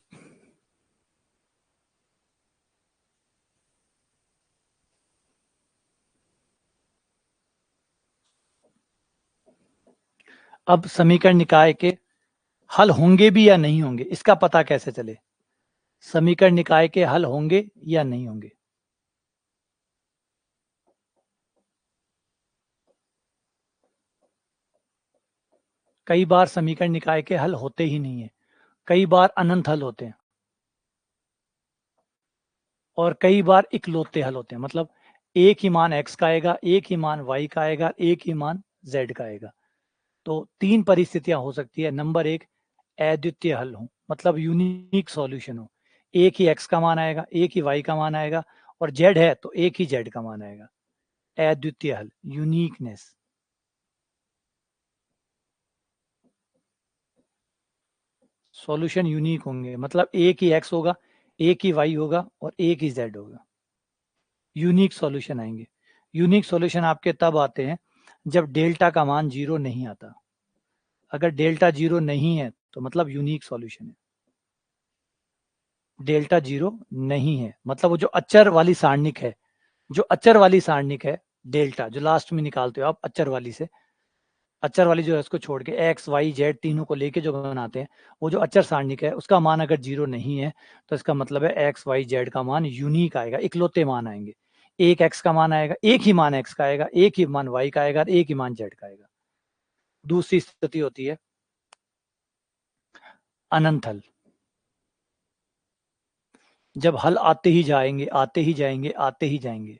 अब समीकरण निकाय के हल होंगे भी या नहीं होंगे, इसका पता कैसे चले? समीकरण निकाय के हल होंगे या नहीं होंगे? कई बार समीकरण निकाय के हल होते ही नहीं है, कई बार अनंत हल होते हैं, और कई बार इकलौते हल होते हैं। मतलब एक ही मान x का आएगा, एक ही मान y का आएगा, एक ही मान z का आएगा। तो तीन परिस्थितियां हो सकती है। नंबर एक, अद्वितीय हल हो, मतलब यूनिक सॉल्यूशन हो। एक ही x का मान आएगा, एक ही y का मान आएगा, और z है तो एक ही z का मान आएगा। अद्वितीय हल, यूनिकनेस। सॉल्यूशन यूनिक होंगे, मतलब एक ही x होगा, एक ही y होगा, और एक ही z होगा। यूनिक सॉल्यूशन आएंगे। यूनिक सॉल्यूशन आपके तब आते हैं जब डेल्टा का मान 0 नहीं आता। अगर डेल्टा 0 नहीं है तो मतलब यूनिक सॉल्यूशन है। डेल्टा 0 नहीं है मतलब वो जो अचर वाली सारणिक है, जो अचर वाली सारणिक है, डेल्टा जो लास्ट में निकालते हो आप अचर वाली से, अचर वाली जो है उसको छोड़ के एक्स वाई जेड तीनों को लेके जो बनाते हैं, वो जो अचर सारणिक है उसका मान अगर 0 नहीं है तो इसका मतलब है एक्स वाई जेड का मान यूनिक आएगा, इकलौते मान आएंगे। एक एक्स का मान आएगा, एक ही मान एक्स का आएगा, एक ही मान वाई का आएगा, एक ही मान जेड का आएगा। दूसरी स्थिति होती है अनंत हल। जब हल आते ही जाएंगे, आते ही जाएंगे, आते ही जाएंगे।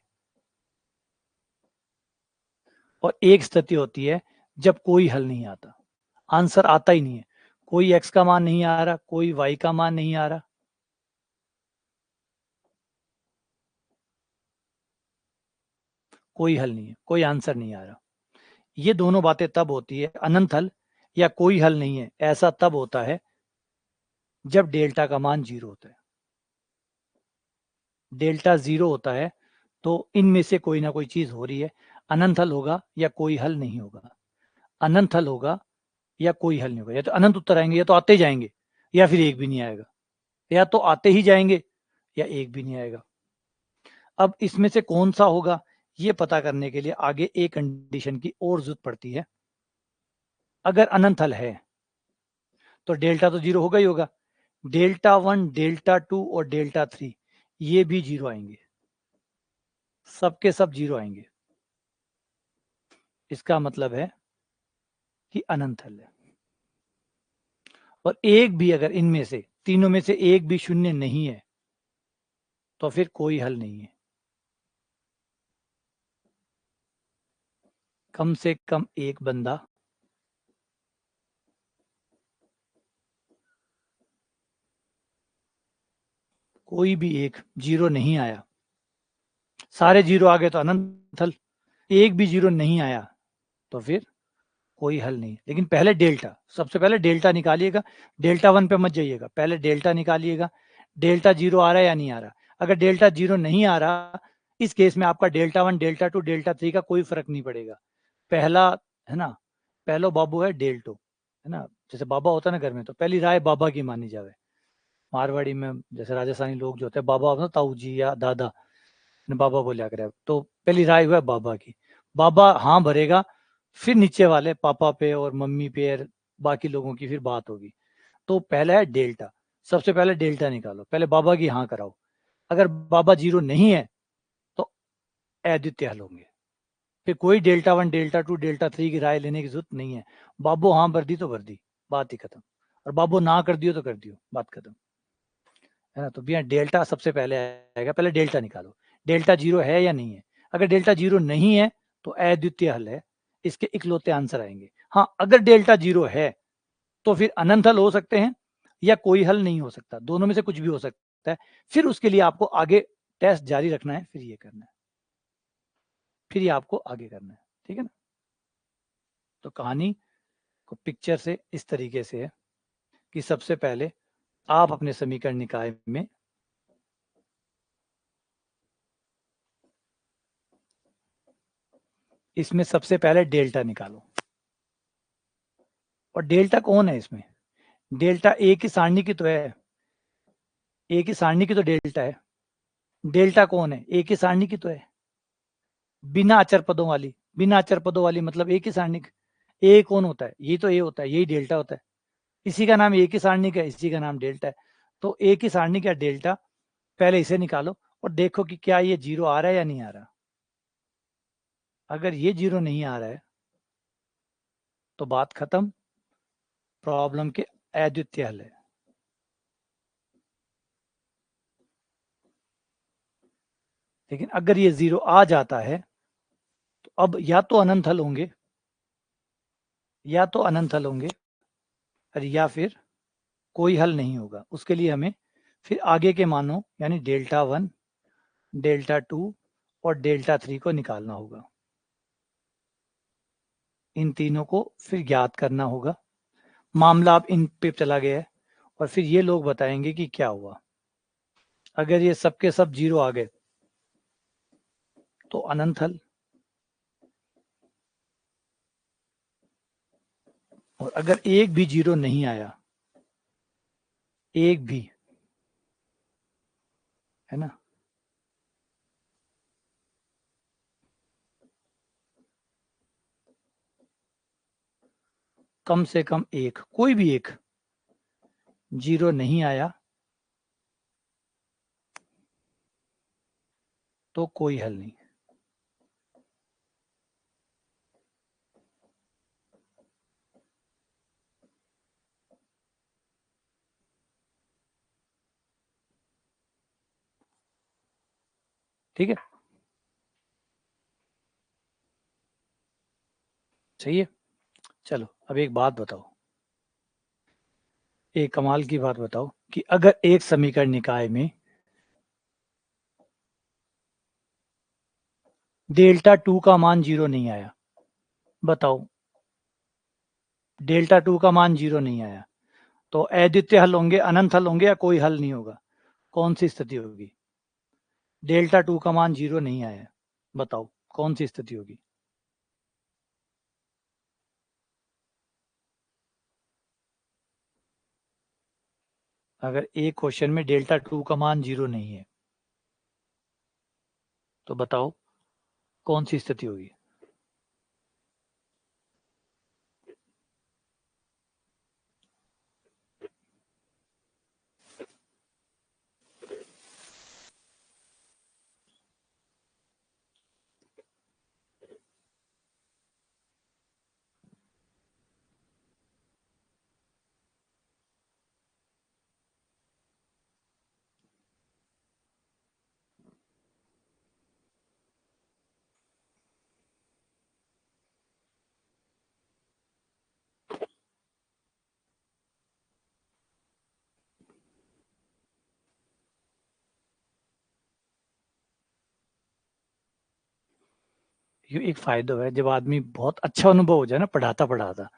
और एक स्थिति होती है जब कोई हल नहीं आता, आंसर आता ही नहीं है, कोई एक्स का मान नहीं आ रहा, कोई वाई का मान नहीं आ रहा, कोई हल नहीं है, कोई आंसर नहीं आ रहा। ये दोनों बातें तब होती है, अनंत हल या कोई हल नहीं है, ऐसा तब होता है जब डेल्टा का मान 0 होता है। डेल्टा 0 होता है तो इनमें से कोई ना कोई चीज हो रही है, अनंत हल होगा या कोई हल नहीं होगा। अनंत हल होगा या कोई हल नहीं होगा, या तो अनंत उत्तर आएंगे या तो आते जाएंगे, या फिर एक भी नहीं आएगा, या तो आते ही जाएंगे या एक भी नहीं आएगा। अब इसमें से कौन सा होगा ये पता करने के लिए आगे एक कंडीशन की और जरूरत पड़ती है। अगर अनंत हल है तो डेल्टा तो 0 होगा ही होगा, डेल्टा 1, डेल्टा 2 और डेल्टा 3 ये भी 0 आएंगे, सबके सब 0 आएंगे। इसका मतलब है कि अनंत हल है। और एक भी अगर इनमें से तीनों में से एक भी शून्य नहीं है तो फिर कोई हल नहीं है। कम से कम एक बंदा कोई भी एक 0 नहीं आया, सारे 0 आ गए तो अनंत हल, एक भी 0 नहीं आया तो फिर कोई हल नहीं। लेकिन पहले डेल्टा, सबसे पहले डेल्टा निकालिएगा, डेल्टा 1 पे मत जाइएगा, पहले डेल्टा निकालिएगा, डेल्टा 0 आ रहा है या नहीं आ रहा। अगर डेल्टा 0 नहीं आ रहा, इस केस में आपका डेल्टा 1, डेल्टा 2, डेल्टा 3 का कोई फर्क नहीं पड़ेगा। पहला है ना, पहलो बाबू है डेल्टो, है ना, जैसे बाबा होता है ना घर में, तो पहली राय बाबा की मानी जावे। मारवाड़ी में जैसे राजस्थानी लोग जो होते हैं बाबा होता है, ताऊ जी या दादा ने बाबा बोलिया करे, तो पहली राय हुआ बाबा की। बाबा हाँ भरेगा, फिर नीचे वाले पापा पे और मम्मी पे और बाकी लोगों की फिर बात होगी। तो पहला है डेल्टा, सबसे पहले डेल्टा निकालो, पहले बाबा की हाँ कराओ। अगर बाबा 0 नहीं है तो अद्वितीय हल होंगे। फिर कोई डेल्टा 1 डेल्टा 2 डेल्टा 3 की राय लेने की जरूरत नहीं है। बाबो हाँ भर दी तो भर दी, बात ही खत्म। और बाबो ना कर दियो तो कर दियो, बात खत्म, है ना। तो भैया डेल्टा सबसे पहले आएगा, पहले डेल्टा निकालो, डेल्टा 0 है या नहीं है। अगर डेल्टा 0 नहीं है तो अद्वितीय हल है, इसके इकलौते आंसर आएंगे। हाँ, अगर डेल्टा 0 है तो फिर अनंत हल हो सकते हैं या कोई हल नहीं हो सकता, दोनों में से कुछ भी हो सकता है। फिर उसके लिए आपको आगे टेस्ट जारी रखना है, फिर ये करना है, फिर ये आपको आगे करना है, ठीक है ना। तो कहानी को पिक्चर से इस तरीके से है कि सबसे पहले आप अपने समीकरण निकाय में इसमें सबसे पहले डेल्टा निकालो। और डेल्टा कौन है इसमें? डेल्टा ए की सारणी की तो है, ए की सारणी की तो डेल्टा है। डेल्टा कौन है? ए की सारणी की तो है, बिना अचर पदों वाली। बिना अचर पदों वाली मतलब ए की सारणी। ए कौन होता है? ये तो ए होता है, यही डेल्टा होता है। इसी का नाम ए की सारणी का, इसी का नाम डेल्टा है। तो ए की सारणी का डेल्टा, पहले इसे निकालो और देखो कि क्या ये 0 आ रहा है या नहीं आ रहा। अगर ये 0 नहीं आ रहा है तो बात खत्म, प्रॉब्लम के अद्वितीय हल है। लेकिन अगर ये 0 आ जाता है तो अब या तो अनंत हल होंगे, या तो अनंत हल होंगे, और या फिर कोई हल नहीं होगा। उसके लिए हमें फिर आगे के मानों यानी डेल्टा 1 डेल्टा 2 और डेल्टा 3 को निकालना होगा। इन तीनों को फिर ज्ञात करना होगा। मामला अब इन पे चला गया है और फिर ये लोग बताएंगे कि क्या हुआ। अगर ये सबके सब 0 आ गए तो अनंत हल, और अगर एक भी 0 नहीं आया, एक भी, है ना, कम से कम एक, कोई भी एक 0 नहीं आया तो कोई हल नहीं। ठीक है, सही है। चलो अब एक बात बताओ, एक कमाल की बात बताओ कि अगर एक समीकरण निकाय में डेल्टा 2 का मान 0 नहीं आया, बताओ, डेल्टा 2 का मान 0 नहीं आया तो अद्वितीय हल होंगे, अनंत हल होंगे, या कोई हल नहीं होगा? कौन सी स्थिति होगी? डेल्टा 2 का मान 0 नहीं आया, बताओ कौन सी स्थिति होगी? अगर एक क्वेश्चन में डेल्टा 2 का मान 0 नहीं है तो बताओ कौन सी स्थिति होगी? ये एक फायदा है, जब आदमी बहुत अच्छा अनुभव हो जाए ना, पढ़ाता पढ़ाता,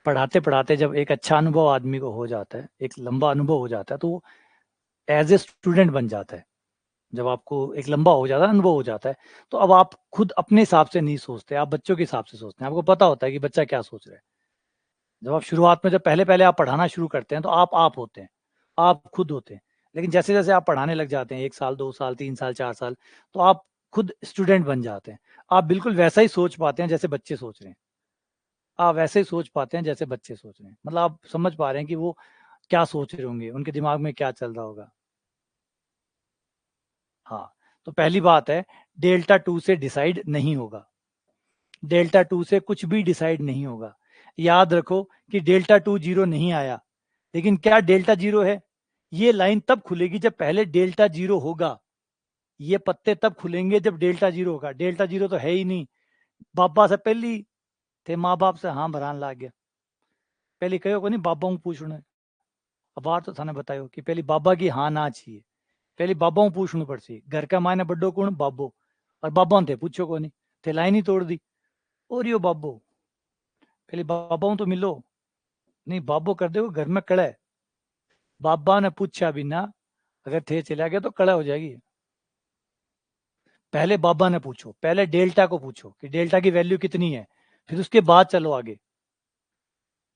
पढ़ाते पढ़ाते जब एक अच्छा अनुभव आदमी को हो जाता है, एक लंबा अनुभव हो जाता है, तो वो एज ए स्टूडेंट बन जाता है। जब आपको एक लंबा हो जाता है, अनुभव हो जाता है, तो अब आप खुद अपने हिसाब से नहीं सोचते, आप बच्चों के हिसाब से सोचते हैं। आपको पता होता है कि बच्चा क्या सोच रहा है। जब आप शुरुआत में, जब पहले पहले आप पढ़ाना शुरू करते हैं तो आप होते हैं, आप खुद होते हैं। लेकिन जैसे जैसे आप पढ़ाने लग जाते हैं, 1 साल 2 साल 3 साल 4 साल, तो आप खुद स्टूडेंट बन जाते हैं। आप बिल्कुल वैसा ही सोच पाते हैं जैसे बच्चे सोच रहे हैं। आप वैसे ही सोच पाते हैं जैसे बच्चे सोच रहे हैं, मतलब आप समझ पा रहे हैं कि वो क्या सोच रहे होंगे, उनके दिमाग में क्या चल रहा होगा। हाँ, तो पहली बात है, डेल्टा टू से डिसाइड नहीं होगा, डेल्टा टू से कुछ भी डिसाइड नहीं होगा। याद रखो कि डेल्टा टू जीरो नहीं आया, लेकिन क्या डेल्टा जीरो है? ये लाइन तब खुलेगी जब पहले डेल्टा जीरो होगा, ये पत्ते तब खुलेंगे जब डेल्टा जीरो होगा। डेल्टा जीरो तो है ही नहीं, बाबा से पहली थे माँ बाप से हाँ भरान लाग गया। पहले कहो को नहीं बाबा हूँ पूछने, अब बात तो थाने बतायो कि पहले बाबा की हाँ ना चाहिए, पहले बाबा पूछणु पड़सी, घर का मायने बड्डो कौन? बाबो। और बाबा थे पूछो को नहीं, थे लाइन ही तोड़ दी, और यो बाबो, पहले बाबा तो मिलो नहीं, बाबो कर दे घर में कड़ा है। बाबा ने पूछा बिना अगर थे चला गया तो कड़ा हो जाएगी। पहले बाबा ने पूछो, पहले डेल्टा को पूछो कि डेल्टा की वैल्यू कितनी है, फिर उसके बाद चलो आगे।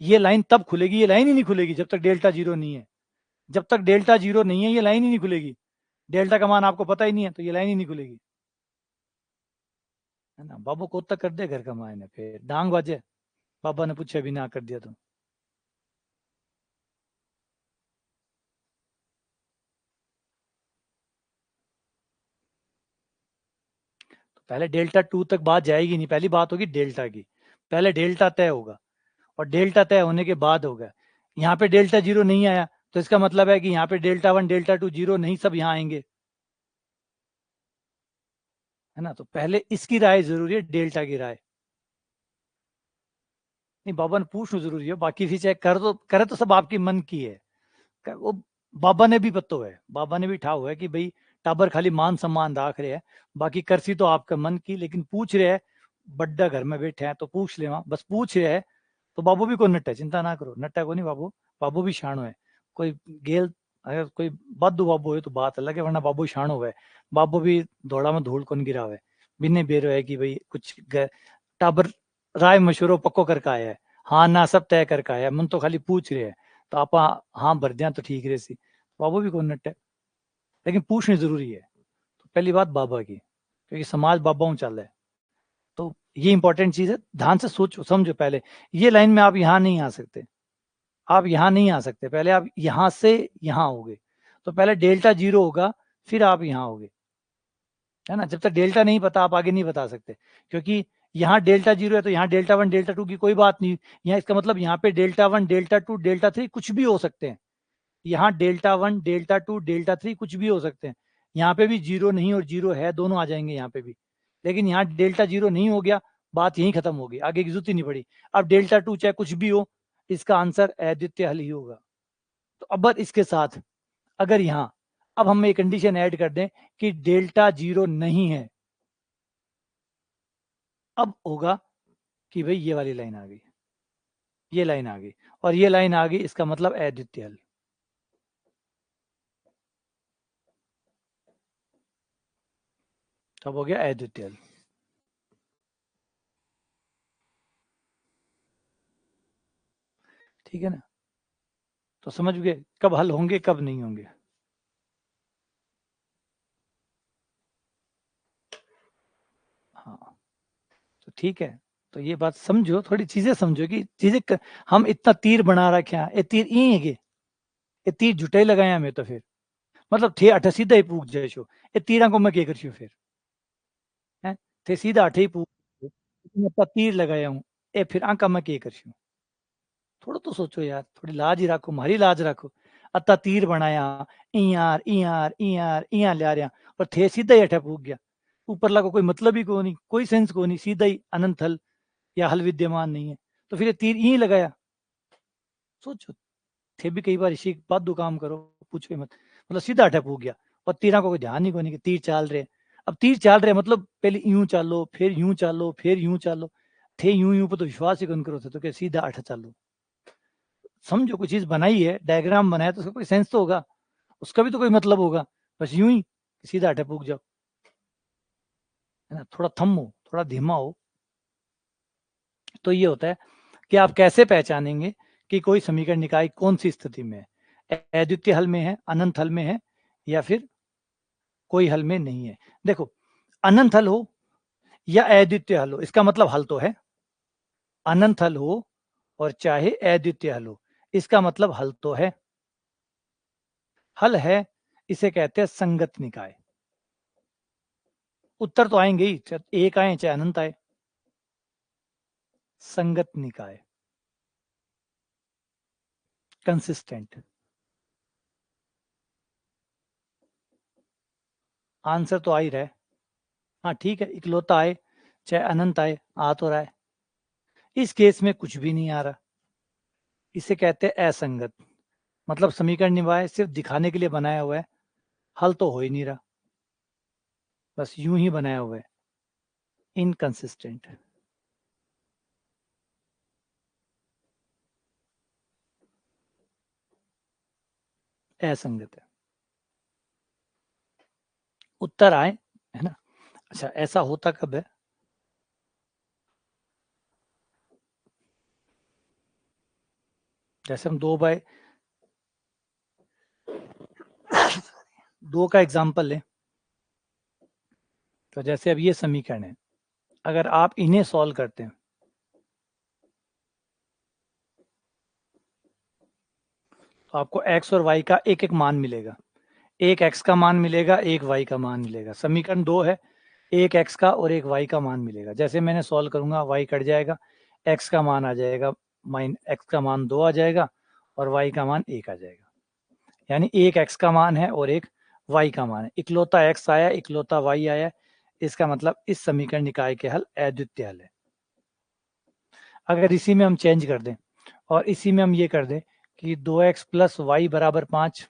ये लाइन तब खुलेगी, ये लाइन ही नहीं खुलेगी जब तक डेल्टा जीरो नहीं है। जब तक डेल्टा जीरो नहीं है ये लाइन ही नहीं खुलेगी। डेल्टा का मान आपको पता ही नहीं है तो ये लाइन ही नहीं खुलेगी, है ना। बाबू को तक कर दे घर का मायने, फिर डांग बाजे, बाबा ने पूछा भी ना कर दिया तो। पहले डेल्टा टू तक बात जाएगी नहीं, पहली बात होगी डेल्टा की, पहले डेल्टा तय होगा, और डेल्टा तय होने के बाद होगा। यहाँ पे डेल्टा जीरो नहीं आया तो इसका मतलब है कि यहाँ पे delta one delta two zero नहीं, सब यहाँ आएंगे, है ना। तो पहले इसकी राय जरूरी है, डेल्टा की राय। नहीं बाबा ने पूछना जरूरी है, बाकी भी चाहे कर दो करे तो सब आपकी मन की है। वो बाबा ने भी पत्तो है, बाबा ने भी ठाव है कि भाई टाबर खाली मान सम्मान राख रहे हैं, बाकी करसी तो आपका मन की, लेकिन पूछ रहे हैं, बड्डा घर में बैठे हैं तो पूछ ले, बस पूछ रहे हैं। तो बाबू भी कोई नट्टा है, चिंता ना करो, नट्टा को नहीं बाबू, बाबू भी शाणो है। कोई गेल अगर कोई बद्दू बाबू है तो बात अलग है, वरना बाबू शाणो है। बाबू भी दौड़ा में धूल कौन गिरा है, बिन्ने बेरो है कि भाई कुछ टाबर राय मशूरो पक्को करके आया है, हाँ ना सब तय करके आया है, मन तो खाली पूछ रहे हैं। तो आप हाँ भर दिया तो ठीक रहे सी, बाबू भी कौन नट्टा है, लेकिन पूछनी जरूरी है। तो पहली बात बाबा की, क्योंकि समाज बाबाओं चल है, तो ये इंपॉर्टेंट चीज है, ध्यान से सोचो समझो। पहले ये लाइन में आप यहाँ नहीं आ सकते, आप यहाँ नहीं आ सकते, पहले आप यहाँ से यहाँ होगे, तो पहले डेल्टा जीरो होगा फिर आप यहाँ होगे, है ना। जब तक डेल्टा नहीं पता आप आगे नहीं बता सकते, क्योंकि यहाँ डेल्टा जीरो है तो यहाँ डेल्टा वन डेल्टा टू की कोई बात नहीं, यहाँ इसका मतलब यहाँ पे delta one delta two delta three कुछ भी हो सकते हैं, यहाँ delta one delta two delta three कुछ भी हो सकते हैं। यहाँ पे भी जीरो नहीं और जीरो है दोनों आ जाएंगे यहाँ पे भी, लेकिन यहाँ डेल्टा जीरो नहीं हो गया, बात यहीं खत्म होगी, आगे की जरूरत ही नहीं पड़ी। अब डेल्टा टू चाहे कुछ भी हो, इसका आंसर अद्वितीय हल ही होगा। तो अब इसके साथ अगर यहाँ अब हम एक कंडीशन ऐड कर दें कि डेल्टा जीरो नहीं है, अब होगा कि भाई ये वाली लाइन आ गई, ये लाइन आ गई, और ये लाइन आ गई, इसका मतलब अद्वितीय हल। तब हो गया अद्वितीय हल। ठीक है ना, तो समझ गए कब हल होंगे कब नहीं होंगे। हाँ, तो ठीक है, तो ये बात समझो, थोड़ी चीजें समझो कि चीजें हम इतना तीर बना रखे हैं, ये तीर ये है कि ये तीर जुटे लगाए हमें, तो फिर मतलब थे अठ सीधा ही पूछ जाए छो, ये तीरा को मैं क्या कर फिर है, थे सीधा अठे ही पूछ, तीर लगाया हूँ, ए फिर आंका मैं क्या कर, थोड़ा तो सोचो यार, थोड़ी लाज ही रखो, हमारी लाज रखो। अत्ता तीर बनाया, इयार इयार इयार इया ला रहा, और थे सीधा ही अठा पूग गया, ऊपर लगा कोई मतलब ही को नहीं, कोई सेंस को नहीं, सीधा ही अनंत हल या हल विद्यमान नहीं है, तो फिर तीर यही लगाया। सोचो, थे भी कई बार इसी बात दो काम करो, पूछो मत, मतलब सीधा अटक हो गया, और तीरा को कोई ध्यान ही को नहीं कि तीर चाल रहे। अब तीर चाल रहे मतलब पहले यूं चालो फिर यूं चालो फिर यूं चालो, थे यूं यूं पर तो विश्वास ही कौन करो थे, तो क्या सीधा अठ चालो। समझो कोई चीज बनाई है, डायग्राम बनाया तो उसका कोई सेंस तो होगा, उसका भी तो कोई मतलब होगा, बस यूं ही सीधा अठ पूक जाओ, है ना। थोड़ा थम हो, थोड़ा धीमा हो। तो ये होता है कि आप कैसे पहचानेंगे कि कोई समीकरण निकाय कौन सी स्थिति में है, अद्वितीय हल में है, अनंत हल में है, या फिर कोई हल में नहीं है। देखो, अनंत हल हो या अद्वितीय हल हो, इसका मतलब हल तो है, अनंत हल हो और चाहे अद्वितीय हल हो, इसका मतलब हल तो है। हल है, इसे कहते हैं संगत निकाय। उत्तर तो आएंगे ही, चाहे एक आए चाहे अनंत आए। संगत निकाय, कंसिस्टेंट। आंसर तो आ ही रहा है। हाँ ठीक है, इकलौता आए चाहे अनंत आए, आ तो रहा है। इस केस में कुछ भी नहीं आ रहा, इसे कहते हैं असंगत। मतलब समीकरण निवाय सिर्फ दिखाने के लिए बनाया हुआ है, हल तो हो ही नहीं रहा, बस यूं ही बनाया हुआ है, इनकंसिस्टेंट। असंगत है। उत्तर आए, है ना। अच्छा, ऐसा होता कब है? जैसे हम 2/2 का एग्जाम्पल लें, तो जैसे अब ये समीकरण है, अगर आप इन्हें सॉल्व करते हैं तो आपको x और y का एक एक मान मिलेगा। एक x का मान मिलेगा, एक y का मान मिलेगा। समीकरण 2 है, एक x का और एक y का मान मिलेगा। जैसे मैंने सॉल्व करूंगा, y कट जाएगा, x का मान आ जाएगा, x का मान 2 आ जाएगा और y का मान 1 आ जाएगा। यानी एक x का मान है और एक y का मान है। इकलौता x आया, इकलौता y आया, इसका मतलब इस समीकरण निकाय के हल अद्वितीय हल है। अगर इसी में हम चेंज कर दें और इसी में हम ये कर दें कि 2x प्लस वाई बराबर 5,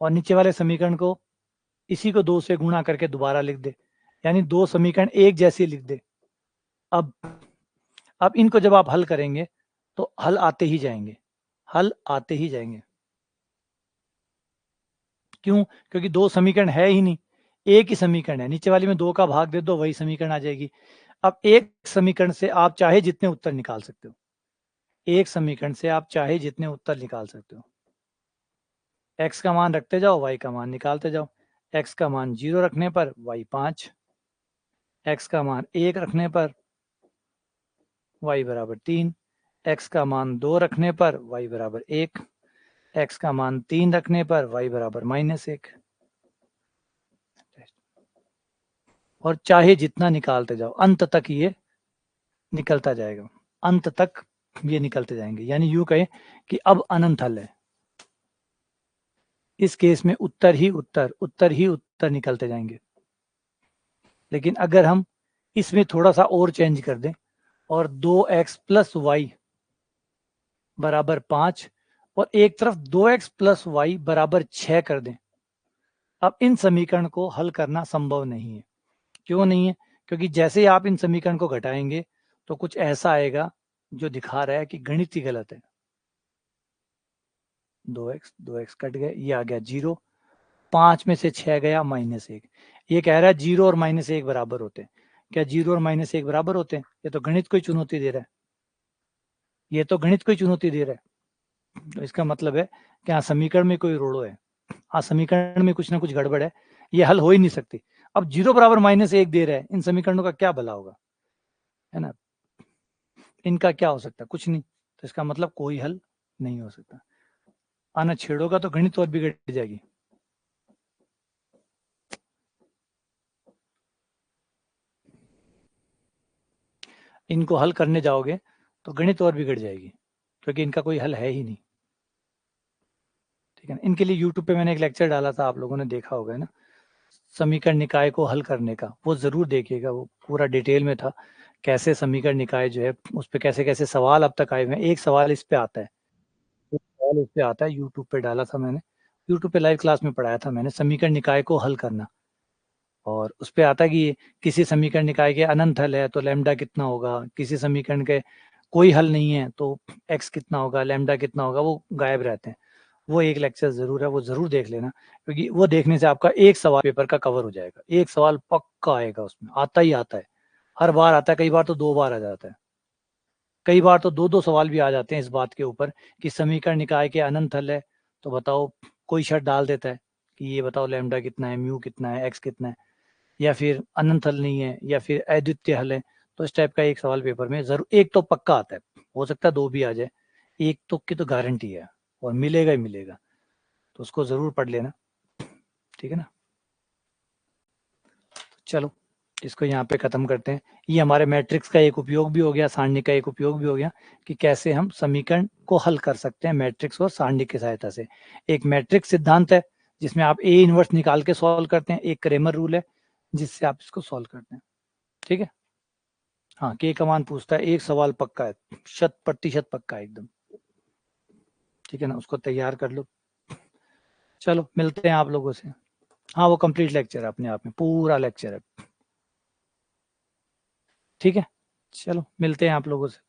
और नीचे वाले समीकरण को इसी को 2 से गुणा करके दोबारा लिख दे, यानी दो समीकरण एक जैसे लिख दे। अब इनको जब आप हल करेंगे तो हल आते ही जाएंगे, हल आते ही जाएंगे। क्यों? क्योंकि दो समीकरण है ही नहीं, एक ही समीकरण है। नीचे वाले में 2 का भाग दे दो, वही समीकरण आ जाएगी। अब एक समीकरण से आप चाहे जितने उत्तर निकाल सकते हो, एक समीकरण से आप चाहे जितने उत्तर निकाल सकते हो। x का मान रखते जाओ, y का मान निकालते जाओ। x का मान 0 रखने पर y 5, x का मान 1 रखने पर y बराबर 3, x का मान 2 रखने पर y बराबर 1, x का मान 3 रखने पर y बराबर -1। और चाहे जितना निकालते जाओ, अंत तक ये निकलता जाएगा, अंत तक ये निकलते जाएंगे। यानी यूं कहें कि अब अनंत हल है। इस केस में उत्तर ही उत्तर, उत्तर ही उत्तर निकलते जाएंगे। लेकिन अगर हम इसमें थोड़ा सा और चेंज कर दें और 2x प्लस वाई बराबर 5 और एक तरफ 2x प्लस वाई बराबर 6 कर दें, अब इन समीकरण को हल करना संभव नहीं है। क्यों नहीं है? क्योंकि जैसे ही आप इन समीकरण को घटाएंगे तो कुछ ऐसा आएगा जो दिखा रहा है कि गणित ही गलत है। 2x कट गए, ये आ गया 0, 5 में से 6 गया -1। ये कह रहा है 0 और -1 बराबर होते हैं। क्या 0 और -1 बराबर होते हैं? ये तो गणित को ही चुनौती दे रहा है, ये तो गणित को ही चुनौती दे रहा है। तो इसका मतलब है कि हाँ, समीकरण में कोई रोड़ो है, हाँ समीकरण में कुछ ना कुछ गड़बड़ है, ये हल हो ही नहीं सकती। अब 0 बराबर -1 दे रहा है, इन समीकरणों का क्या भला होगा, है ना। इनका क्या हो सकता है? कुछ नहीं। तो इसका मतलब कोई हल नहीं हो सकता। आना छेड़ोगा तो गणित और बिगड़ जाएगी। इनको हल करने जाओगे तो गणित और बिगड़ जाएगी, क्योंकि इनका कोई हल है ही नहीं। ठीक है ना। इनके लिए यूट्यूब पे मैंने एक लेक्चर डाला था, आप लोगों ने देखा होगा ना, समीकरण निकाय को हल करने का। वो जरूर देखिएगा, वो पूरा डिटेल में था, कैसे समीकरण निकाय जो है उस पर कैसे कैसे सवाल अब तक आए हुए हैं। एक सवाल इस पे आता है, एक सवाल इस पे आता है, यूट्यूब पे डाला था मैंने, यूट्यूब पे लाइव क्लास में पढ़ाया था मैंने, समीकरण निकाय को हल करना। और उस पे आता है कि किसी समीकरण निकाय के अनंत हल है तो लैम्डा कितना होगा, किसी समीकरण के कोई हल नहीं है तो एक्स कितना होगा, लैम्डा कितना होगा, वो गायब रहते हैं। वो एक लेक्चर जरूर है, वो जरूर देख लेना, क्योंकि वो देखने से आपका एक सवाल पेपर का कवर हो जाएगा। एक सवाल पक्का आएगा, उसमें आता ही आता है, हर बार आता है, कई बार तो 2 बार आ जाता है, कई बार तो 2-2 सवाल भी आ जाते हैं इस बात के ऊपर कि समीकरण निकाय के अनंत हल है, तो बताओ, कोई शर्त डाल देता है कि ये बताओ लैम्डा कितना है, म्यू कितना है, एक्स कितना है, या फिर अनंत हल नहीं है, या फिर अद्वितीय हल है। तो इस टाइप का एक सवाल पेपर में जरूर, एक तो पक्का आता है, हो सकता है 2 भी आ जाए, एक तो की तो गारंटी है और मिलेगा ही मिलेगा। तो उसको जरूर पढ़ लेना, ठीक है ना। चलो इसको यहाँ पे खत्म करते हैं। ये हमारे मैट्रिक्स का एक उपयोग भी हो गया, सारणी का एक उपयोग भी हो गया कि कैसे हम समीकरण को हल कर सकते हैं मैट्रिक्स और सारणी की सहायता से। एक मैट्रिक्स सिद्धांत है जिसमें आप ए इनवर्स निकाल के सॉल्व करते हैं, एक क्रेमर रूल है जिससे आप इसको सॉल्व करते हैं, ठीक है। हाँ, के का मान पूछता है, एक सवाल पक्का है, 100% पक्का है एकदम, ठीक है ना, उसको तैयार कर लो। चलो मिलते हैं आप लोगों से। हाँ वो कंप्लीट लेक्चर है, अपने आप में पूरा लेक्चर है, ठीक है। चलो मिलते हैं आप लोगों से।